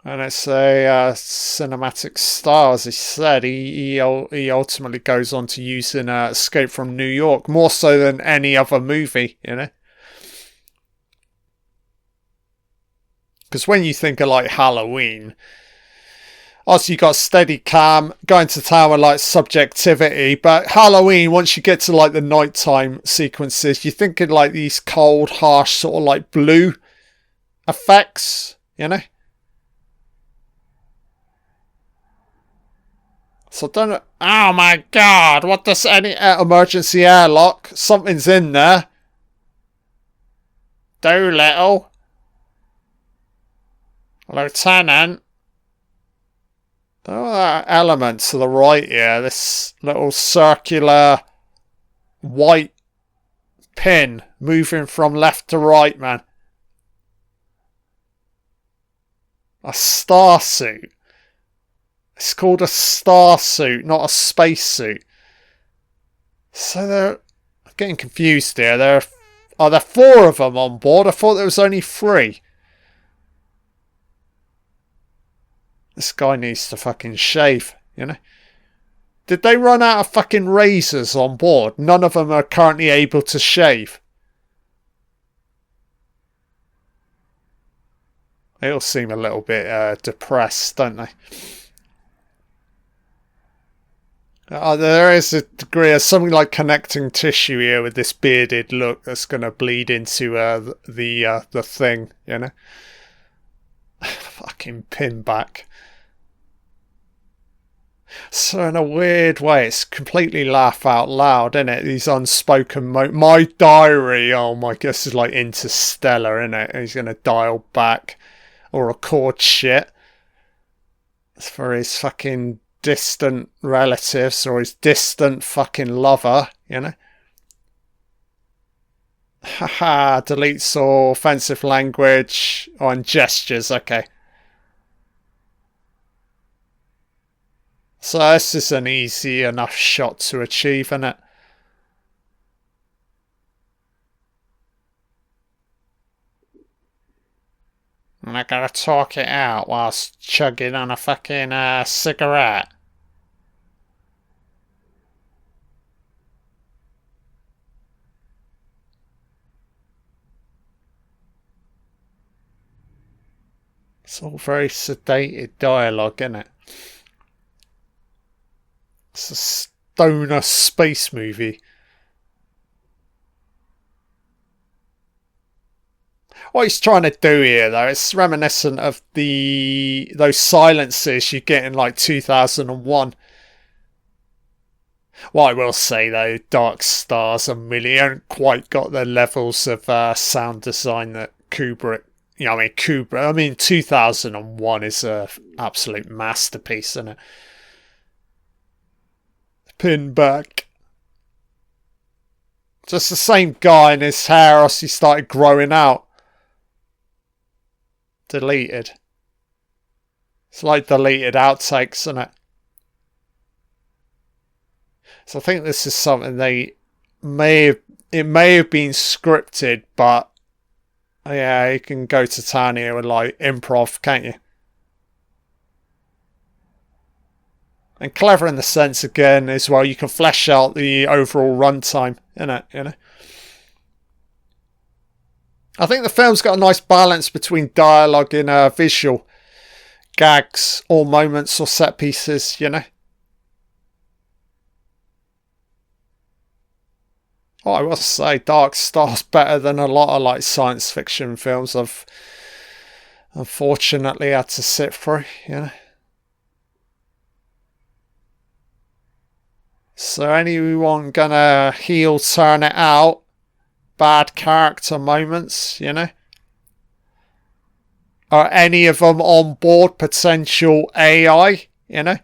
And it's a cinematic style, as he said. He ultimately goes on to use in Escape from New York, more so than any other movie, you know? Because when you think of like Halloween, obviously you got Steadicam, going to town with like subjectivity, but Halloween, once you get to like the nighttime sequences, you're thinking like these cold, harsh, sort of like blue effects, you know? So don't know. Oh my god, what does any emergency airlock? Something's in there. Doolittle. Lieutenant. Oh, that element to the right here. This little circular white pin moving from left to right, man. A starsuit. It's called a starsuit, not a spacesuit. So they're getting confused here. Are there 4 of them on board? I thought there was only 3. This guy needs to fucking shave, you know? Did they run out of fucking razors on board? None of them are currently able to shave. They all seem a little bit depressed, don't they? There is a degree of something like connecting tissue here with this bearded look that's going to bleed into the thing, you know? Fucking pin back. So in a weird way, it's completely laugh out loud, isn't it? These unspoken my diary, oh my guess is like Interstellar, isn't it? He's going to dial back or record shit for his fucking distant relatives or his distant fucking lover, you know? Haha, deletes all offensive language on gestures, okay. So this is an easy enough shot to achieve, isn't it? And I gotta talk it out whilst chugging on a fucking cigarette. It's all very sedated dialogue, isn't it? It's a stoner space movie. What he's trying to do here, though, it's reminiscent of those silences you get in like 2001. What I will say, though, Dark Stars and Millie haven't quite got the levels of sound design that Kubrick. You know, I mean, 2001 is a absolute masterpiece, isn't it? Pin back. Just the same guy, and his hair as he started growing out. Deleted. It's like deleted outtakes, isn't it? So I think this is something it may have been scripted, but yeah, you can go to town here with like improv, can't you? And clever in the sense, again, as well, you can flesh out the overall runtime, innit? You know? I think the film's got a nice balance between dialogue and visual gags or moments or set pieces, you know? Oh, I must say, Dark Star's better than a lot of like science fiction films I've unfortunately had to sit through, you know. So anyone gonna heel turn it out? Bad character moments, you know? Are any of them on board potential AI, you know?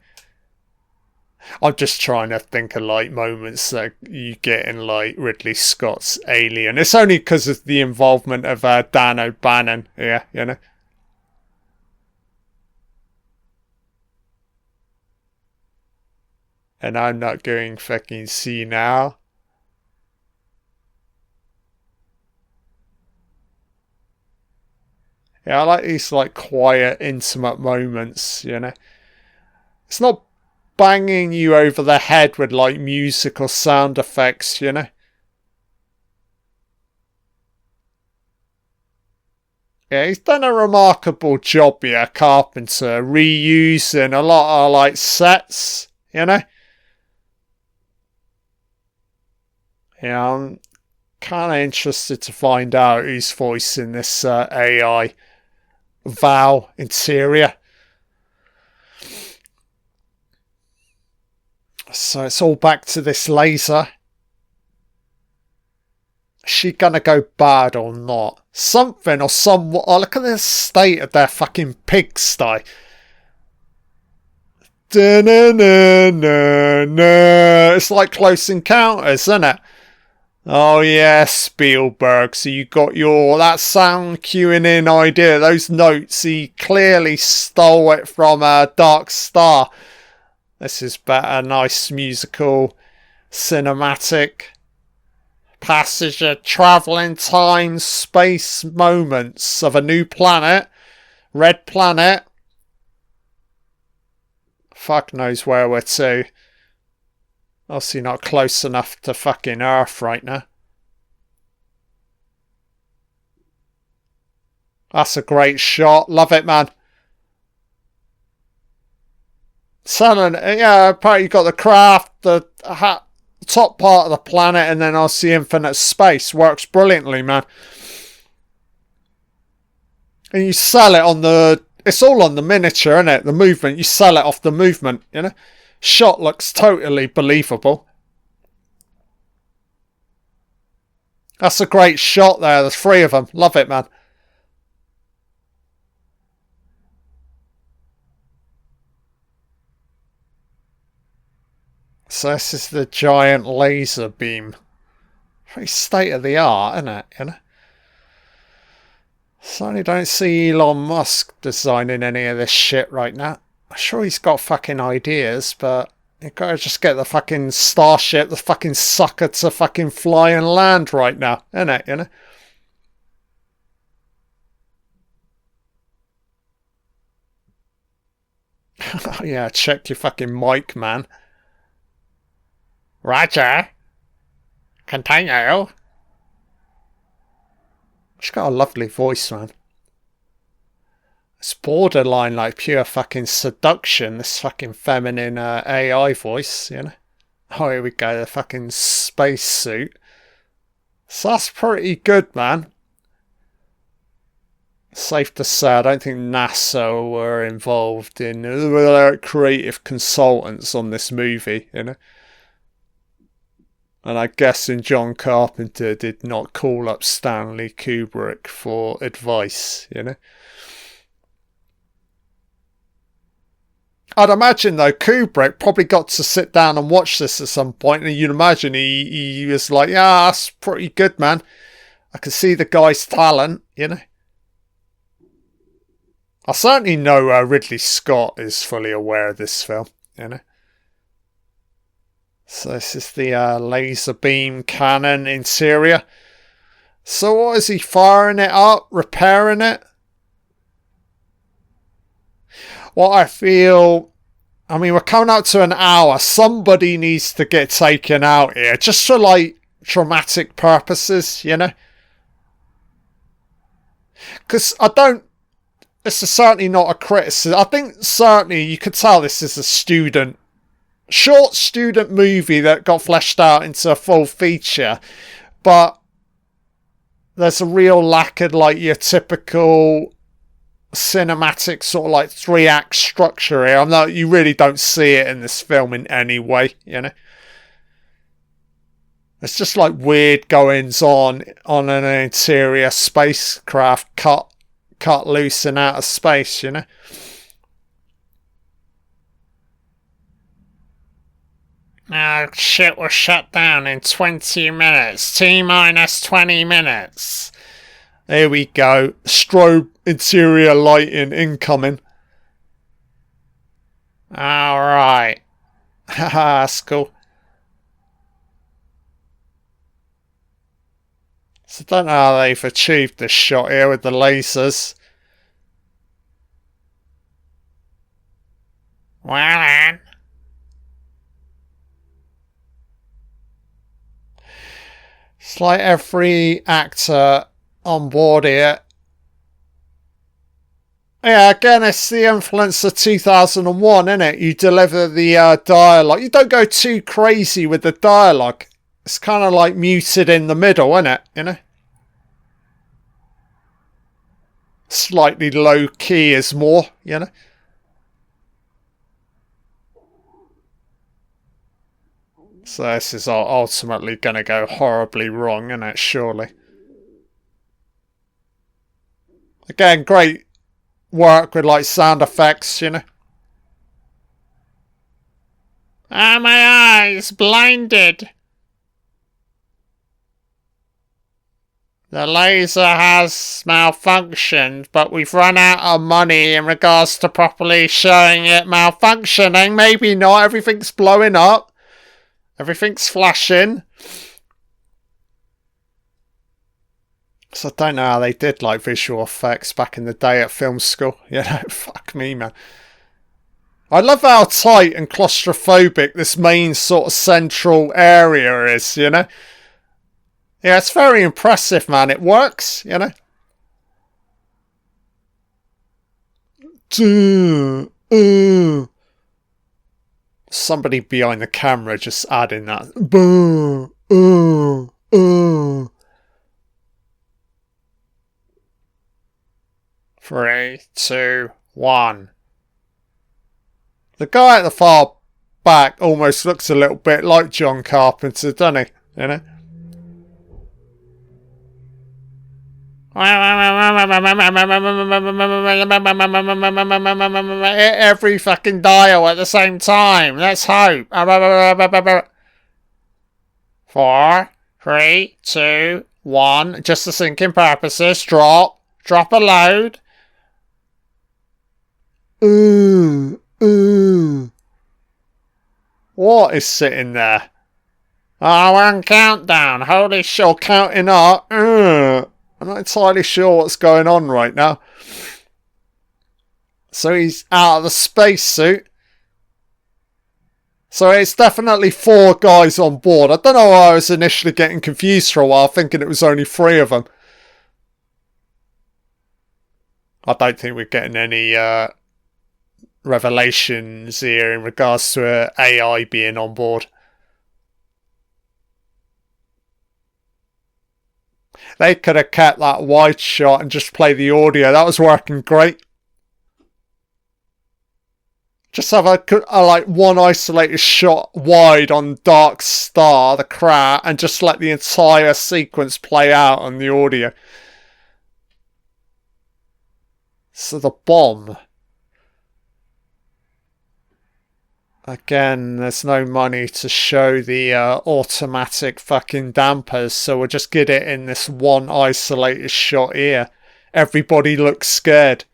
I'm just trying to think of like moments that you get in like Ridley Scott's Alien. It's only because of the involvement of Dan O'Bannon, yeah, you know. And I'm not going fucking see now. Yeah, I like these like quiet, intimate moments, you know. It's not banging you over the head with like musical sound effects, you know. Yeah, he's done a remarkable job here, Carpenter, reusing a lot of like sets, you know. Yeah, I'm kind of interested to find out who's voicing this AI Val interior. So it's all back to this laser. Is she gonna go bad or not? Something or someone. Oh, look at the state of their fucking pigsty. It's like Close Encounters, isn't it? Oh yeah, Spielberg. So you got that sound cueing in idea, those notes. He clearly stole it from Dark Star. This is better, nice musical, cinematic passage of travelling time, space moments of a new planet, red planet. Fuck knows where we're to. Obviously not close enough to fucking Earth right now. That's a great shot. Love it, man. Selling, yeah, apparently you got the craft, the top part of the planet, and then obviously infinite space. Works brilliantly, man. And you sell it on the... It's all on the miniature, isn't it? The movement. You sell it off the movement, you know? Shot looks totally believable. That's a great shot there. There's 3 of them. Love it, man. So this is the giant laser beam. Very state of the art, isn't it? You know? Certainly don't see Elon Musk designing any of this shit right now. I'm sure he's got fucking ideas, but you gotta just get the fucking starship, the fucking sucker to fucking fly and land right now, isn't it? You know? Yeah, check your fucking mic, man. Roger. Continue. She's got a lovely voice, man. It's borderline like pure fucking seduction, this fucking feminine AI voice, you know? Oh, here we go, the fucking space suit. So that's pretty good, man. Safe to say, I don't think NASA were involved in... They're creative consultants on this movie, you know? And I guess John Carpenter did not call up Stanley Kubrick for advice, you know? I'd imagine, though, Kubrick probably got to sit down and watch this at some point, and you'd imagine he was like, yeah, that's pretty good, man. I can see the guy's talent, you know? I certainly know Ridley Scott is fully aware of this film, you know? So this is the laser beam cannon interior. So what is he, firing it up, repairing it? What I feel... I mean, we're coming up to an hour. Somebody needs to get taken out here. Just for, like, dramatic purposes, you know? Because I don't... This is certainly not a criticism. I think certainly you could tell this is a student short student movie that got fleshed out into a full feature, but there's a real lack of like your typical cinematic sort of like 3-act structure here. You really don't see it in this film in any way, you know. It's just like weird goings on an interior spacecraft cut loose in outer space, you know. Oh, shit was shut down in 20 minutes. T-minus 20 minutes. There we go. Strobe interior lighting incoming. Alright. Haha, that's cool. So I don't know how they've achieved this shot here with the lasers. Well then. It's like every actor on board here. Yeah, again, it's the influence of 2001, isn't it? You deliver the dialogue. You don't go too crazy with the dialogue. It's kind of like muted in the middle, isn't it? You know? Slightly low key is more, you know? So this is ultimately going to go horribly wrong, isn't it? Surely. Again, great work with like sound effects, you know? Ah, my eyes, blinded. The laser has malfunctioned, but we've run out of money in regards to properly showing it malfunctioning. Maybe not, everything's blowing up. Everything's flashing. So I don't know how they did like visual effects back in the day at film school. You know, fuck me, man. I love how tight and claustrophobic this main sort of central area is, you know. Yeah, it's very impressive, man. It works, you know. Somebody behind the camera just adding that. 3, 2, 1. The guy at the far back almost looks a little bit like John Carpenter, doesn't he? You know? Every fucking dial at the same time. Let's hope. 4, 3, 2, 1. Just for syncing purposes. Drop a load. What is sitting there? Oh, we're on countdown. Holy shit. Counting up. I'm not entirely sure what's going on right now. So he's out of the spacesuit. So it's definitely 4 guys on board. I don't know why I was initially getting confused for a while, thinking it was only 3 of them. I don't think we're getting any revelations here in regards to AI being on board. They could have kept that wide shot and just play the audio. That was working great. Just have a like one isolated shot wide on Dark Star, the crowd, and just let the entire sequence play out on the audio. So the bomb. Again, there's no money to show the automatic fucking dampers, so we'll just get it in this one isolated shot here. Everybody looks scared.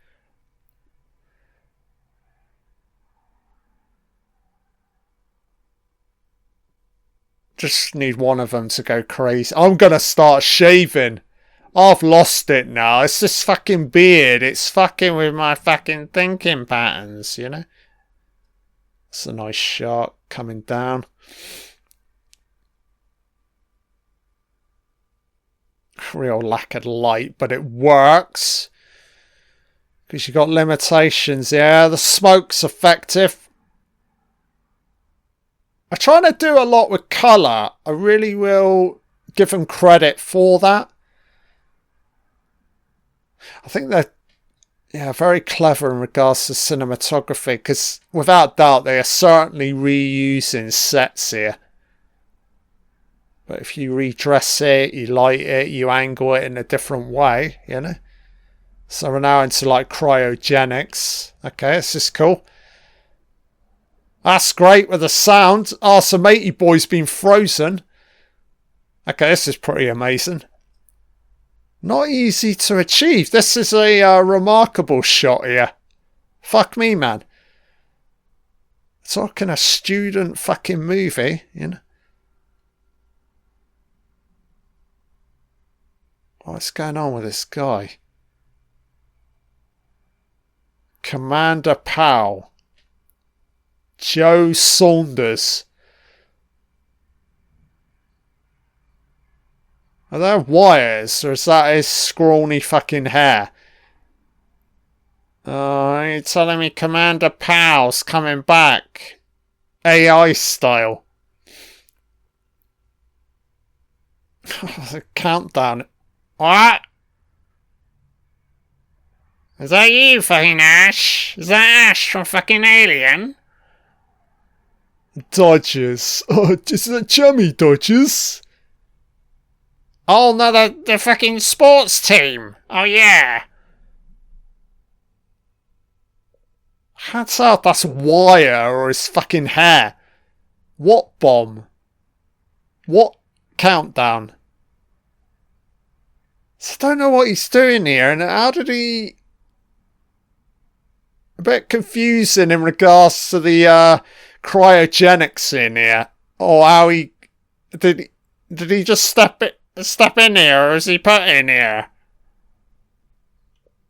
Just need one of them to go crazy. I'm gonna start shaving. I've lost it now. It's this fucking beard. It's fucking with my fucking thinking patterns, you know? It's a nice shot coming down. Real lack of light, but it works. Because you got limitations. Yeah, the smoke's effective. I'm trying to do a lot with colour. I really will give them credit for that. I think they're very clever in regards to cinematography, because without doubt they are certainly reusing sets here. But if you redress it, you light it, you angle it in a different way, you know. So we're now into like cryogenics. Okay, this is cool. That's great with the sound. Oh, so Matey Boy's been frozen. Okay, this is pretty amazing. Not easy to achieve. This is a remarkable shot here. Fuck me, man. It's like in a student fucking movie, you know. What's going on with this guy? Commander Powell. Joe Saunders. Are there wires, or is that his scrawny fucking hair? Oh, are you telling me Commander Powell's coming back? AI style. The countdown. What? Is that you, fucking Ash? Is that Ash from fucking Alien? Dodgers. Oh, just the chummy Dodgers. Oh no, the fucking sports team. Oh yeah. Hands out, that's wire or his fucking hair. What bomb? What countdown? So I don't know what he's doing here, and how did he... A bit confusing in regards to the cryogenics in here. Or how he... Did he just step in here, or is he put in here?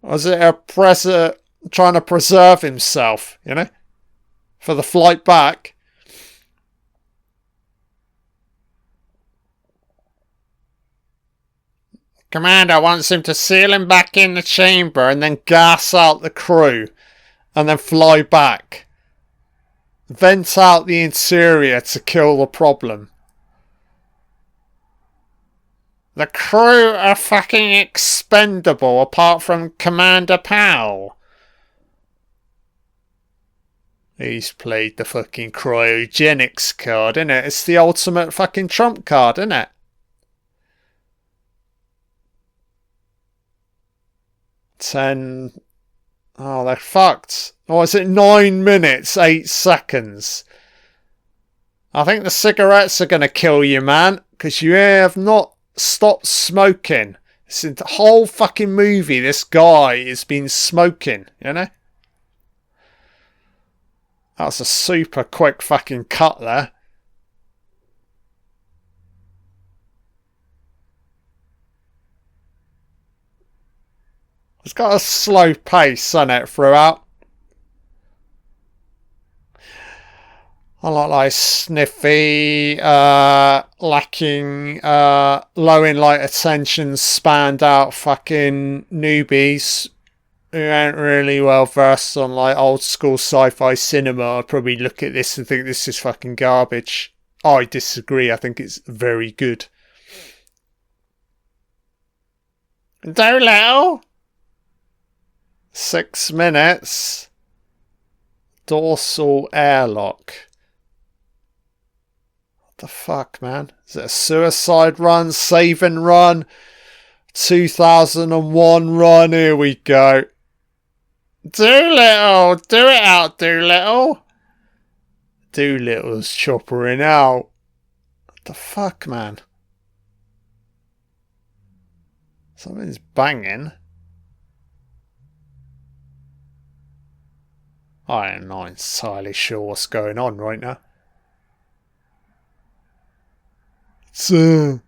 Or is it a trying to preserve himself, you know? For the flight back. Commander wants him to seal him back in the chamber and then gas out the crew. And then fly back. Vent out the interior to kill the problem. The crew are fucking expendable apart from Commander Powell. He's played the fucking cryogenics card, innit? It's the ultimate fucking trump card, innit? Oh, they're fucked. Or is it 9 minutes, 8 seconds? I think the cigarettes are going to kill you, man. Because you have not stopped smoking. Since the whole fucking movie, this guy has been smoking, you know? That was a super quick fucking cut there. It's got a slow pace on it throughout. I like sniffy, lacking, low in light attention, spanned out fucking newbies who aren't really well versed on like old school sci-fi cinema. I'd probably look at this and think this is fucking garbage. I disagree. I think it's very good. Dolittle? 6 minutes. Dorsal airlock. What the fuck, man? Is it a suicide run? Saving run? 2001 run? Here we go. Doolittle! Do it out, Doolittle! Doolittle's choppering out. What the fuck, man? Something's banging. I'm not entirely sure what's going on right now. Oh,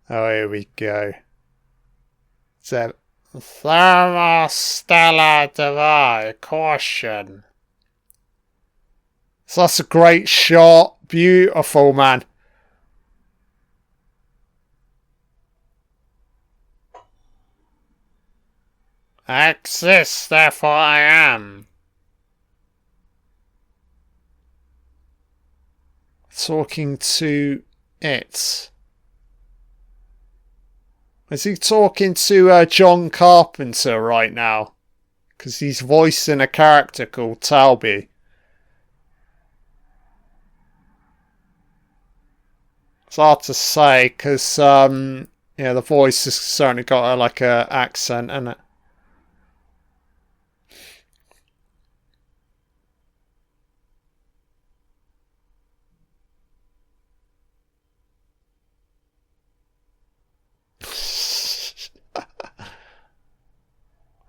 here we go. It's a thermostellar device. Caution. So that's a great shot. Beautiful, man. I exist, therefore I am. talking to it? Is he talking to John Carpenter right now? Because he's voicing a character called Talby. It's hard to say because, yeah, the voice has certainly got like a accent in it.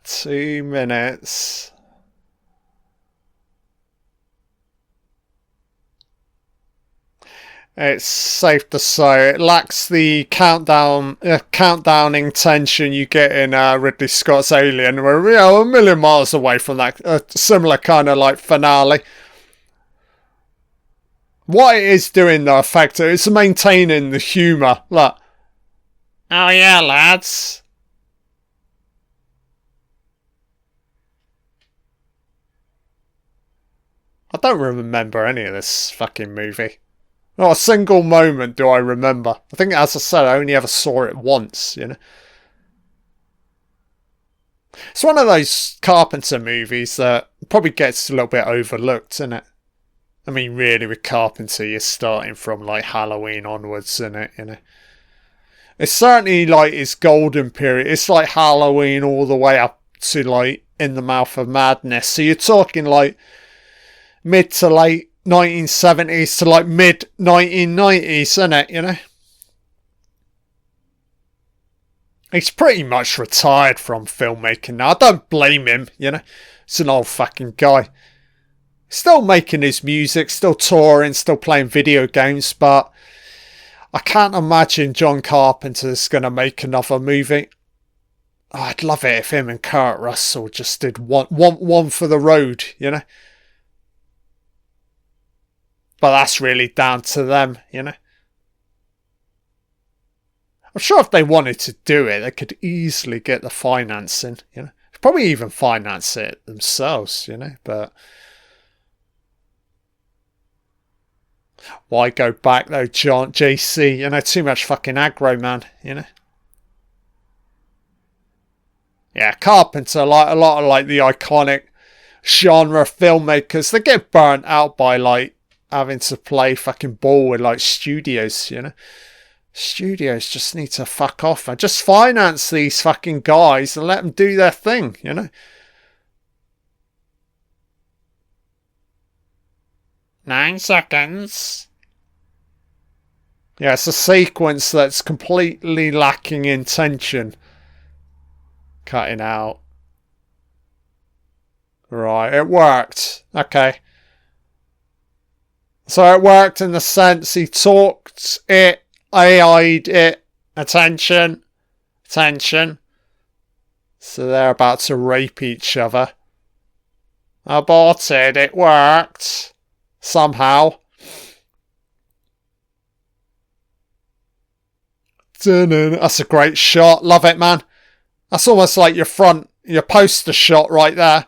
Two minutes. It's safe to say it lacks the countdowning tension you get in Ridley Scott's Alien. We're, you know, a million miles away from that similar kind of like finale. What it is doing though, effective, it's maintaining the humour. Look. Oh yeah, lads. I don't remember any of this fucking movie. Not a single moment do I remember. I think, as I said, I only ever saw it once, you know. It's one of those Carpenter movies that probably gets a little bit overlooked, isn't it? I mean, really, with Carpenter, you're starting from, like, Halloween onwards, isn't it, you know? It's certainly, like, its golden period. It's like Halloween all the way up to, like, In the Mouth of Madness. So you're talking, like, mid to late 1970s to like mid 1990s, isn't it, you know? He's pretty much retired from filmmaking now. I don't blame him, you know? He's an old fucking guy. Still making his music, still touring, still playing video games, but I can't imagine John Carpenter's going to make another movie. Oh, I'd love it if him and Kurt Russell just did one for the road, you know? But that's really down to them, you know. I'm sure if they wanted to do it, they could easily get the financing, you know. Probably even finance it themselves, you know. But why go back though, John, JC? You know, too much fucking aggro, man, you know. Yeah, Carpenter, like a lot of like the iconic genre filmmakers, they get burnt out by like having to play fucking ball with like studios, you know. Studios just need to fuck off and just finance these fucking guys and let them do their thing, you know. 9 seconds. Yeah, it's a sequence that's completely lacking in tension. Cutting out. Right, it worked. Okay. So it worked in the sense he talked it, AI'd it, attention. So they're about to rape each other. Aborted, it worked. Somehow. That's a great shot, love it, man. That's almost like your poster shot right there.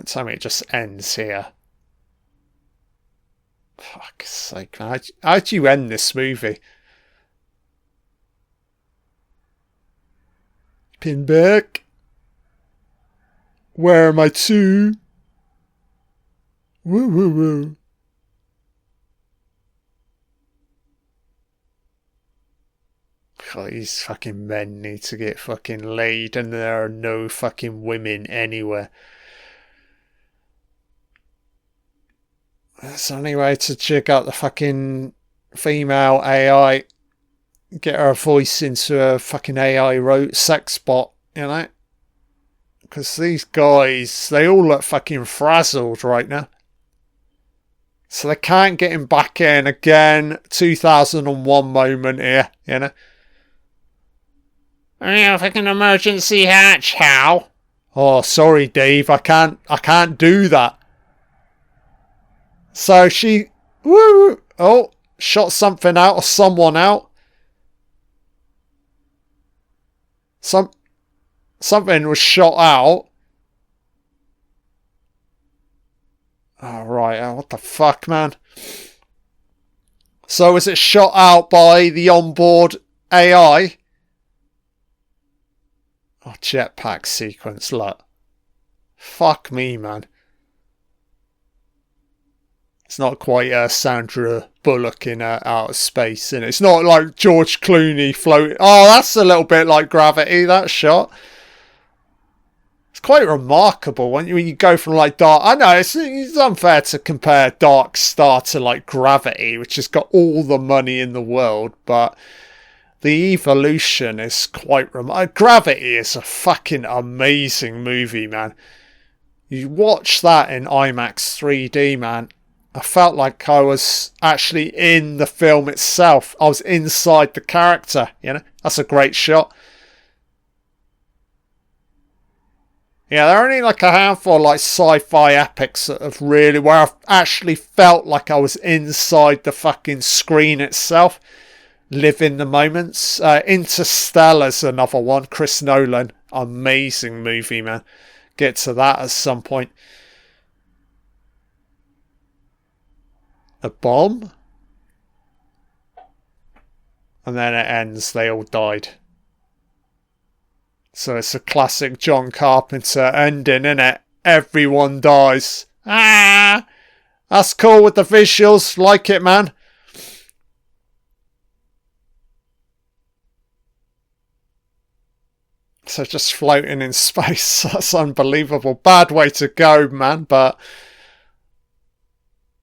Tell me it just ends here. Fuck's sake, man. How'd you end this movie? Pin back. Where am I to? Woo woo woo. God, these fucking men need to get fucking laid and there are no fucking women anywhere. That's the only way to jig up the fucking female AI. Get her voice into a fucking AI wrote sex bot, you know? Because these guys, they all look fucking frazzled right now. So they can't get him back in again. 2001 moment here, you know? I have like an emergency hatch, Hal. Oh, sorry, Dave. I can't do that. So she, woo, oh, shot something out or someone out. Something was shot out. Oh, right. What the fuck, man? So is it shot out by the onboard AI? Oh, jetpack sequence, look. Fuck me, man. It's not quite Sandra Bullock in outer space, and it's not like George Clooney floating. Oh, that's a little bit like Gravity, that shot. It's quite remarkable when you go from like Dark. I know it's unfair to compare Dark Star to like Gravity, which has got all the money in the world, but the evolution is quite remarkable. Gravity is a fucking amazing movie, man. You watch that in IMAX 3D, man. I felt like I was actually in the film itself. I was inside the character, you know. That's a great shot. Yeah, there are only like a handful of like sci-fi epics that have really, where I've actually felt like I was inside the fucking screen itself, living the moments. Interstellar's another one. Chris Nolan, amazing movie, man. Get to that at some point. A bomb? And then it ends, they all died. So it's a classic John Carpenter ending, innit? Everyone dies. Ah! That's cool with the visuals. Like it, man. So just floating in space. That's unbelievable. Bad way to go, man, but...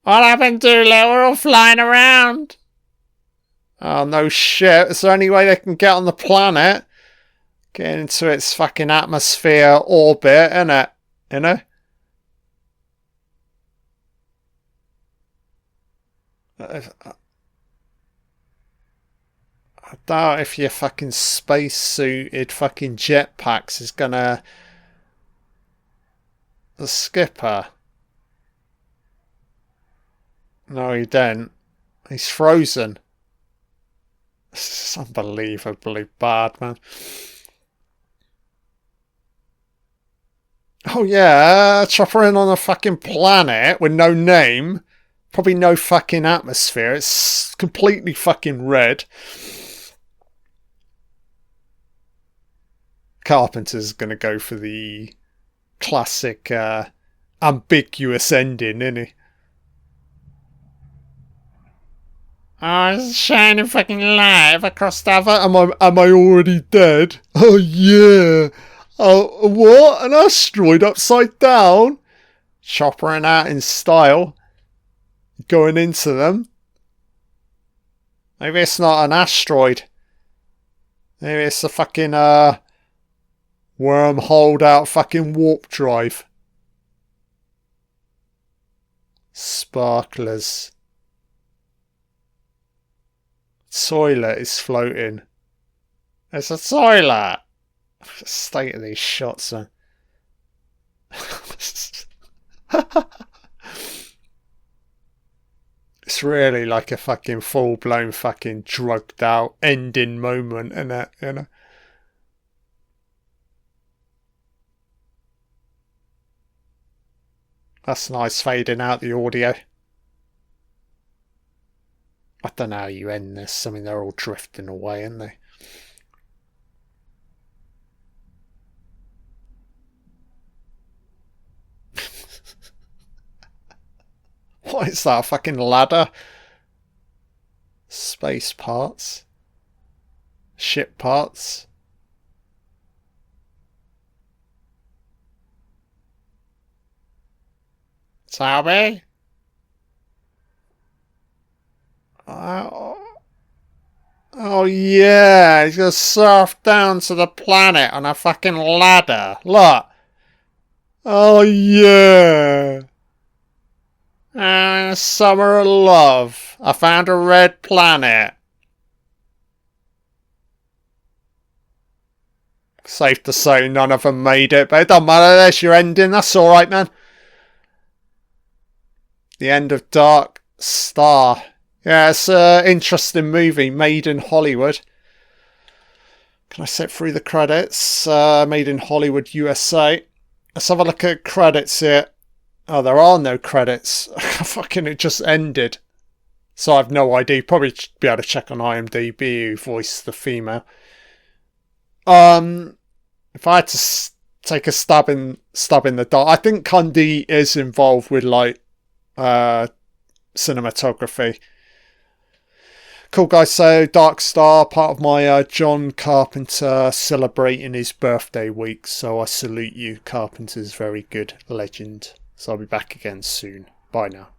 What happened, Doolittle? We're all flying around. Oh, no shit. Is there any way they can get on the planet? Get into its fucking atmosphere orbit, innit? You know? I doubt if your fucking space-suited fucking jetpacks is gonna... The skipper... No, he didn't. He's frozen. This is unbelievably bad, man. Oh yeah, chopper in on a fucking planet with no name. Probably no fucking atmosphere. It's completely fucking red. Carpenter's gonna go for the classic ambiguous ending, isn't he? Oh, it's a shining fucking light across the other. Am I already dead? Oh yeah. Oh, what? An asteroid upside down? Choppering out in style. Going into them. Maybe it's not an asteroid. Maybe it's a fucking wormholed out fucking warp drive. Sparklers. Toilet is floating. It's a toilet. State of these shots, man. It's really like a fucking full-blown fucking drugged out ending moment, isn't it? You know? That's nice fading out the audio. I don't know how you end this. I mean, they're all drifting away, aren't they? What is that? A fucking ladder? Space parts? Ship parts? Toby? Oh yeah, he's gonna surf down to the planet on a fucking ladder. Look. Oh yeah. Summer of love. I found a red planet. Safe to say none of them made it, but it doesn't matter. There's your ending. That's alright, man. The end of Dark Star. Yeah, it's an interesting movie, made in Hollywood. Can I sit through the credits? Made in Hollywood, USA. Let's have a look at credits here. Oh, there are no credits. Fucking, it just ended. So I've no idea. Probably be able to check on IMDb who voiced the female. If I had to take a stab in the dark, I think Kundi is involved with like cinematography. Cool, guys. So Dark Star, part of my John Carpenter celebrating his birthday week. So I salute you. Carpenter's very good legend. So I'll be back again soon. Bye now.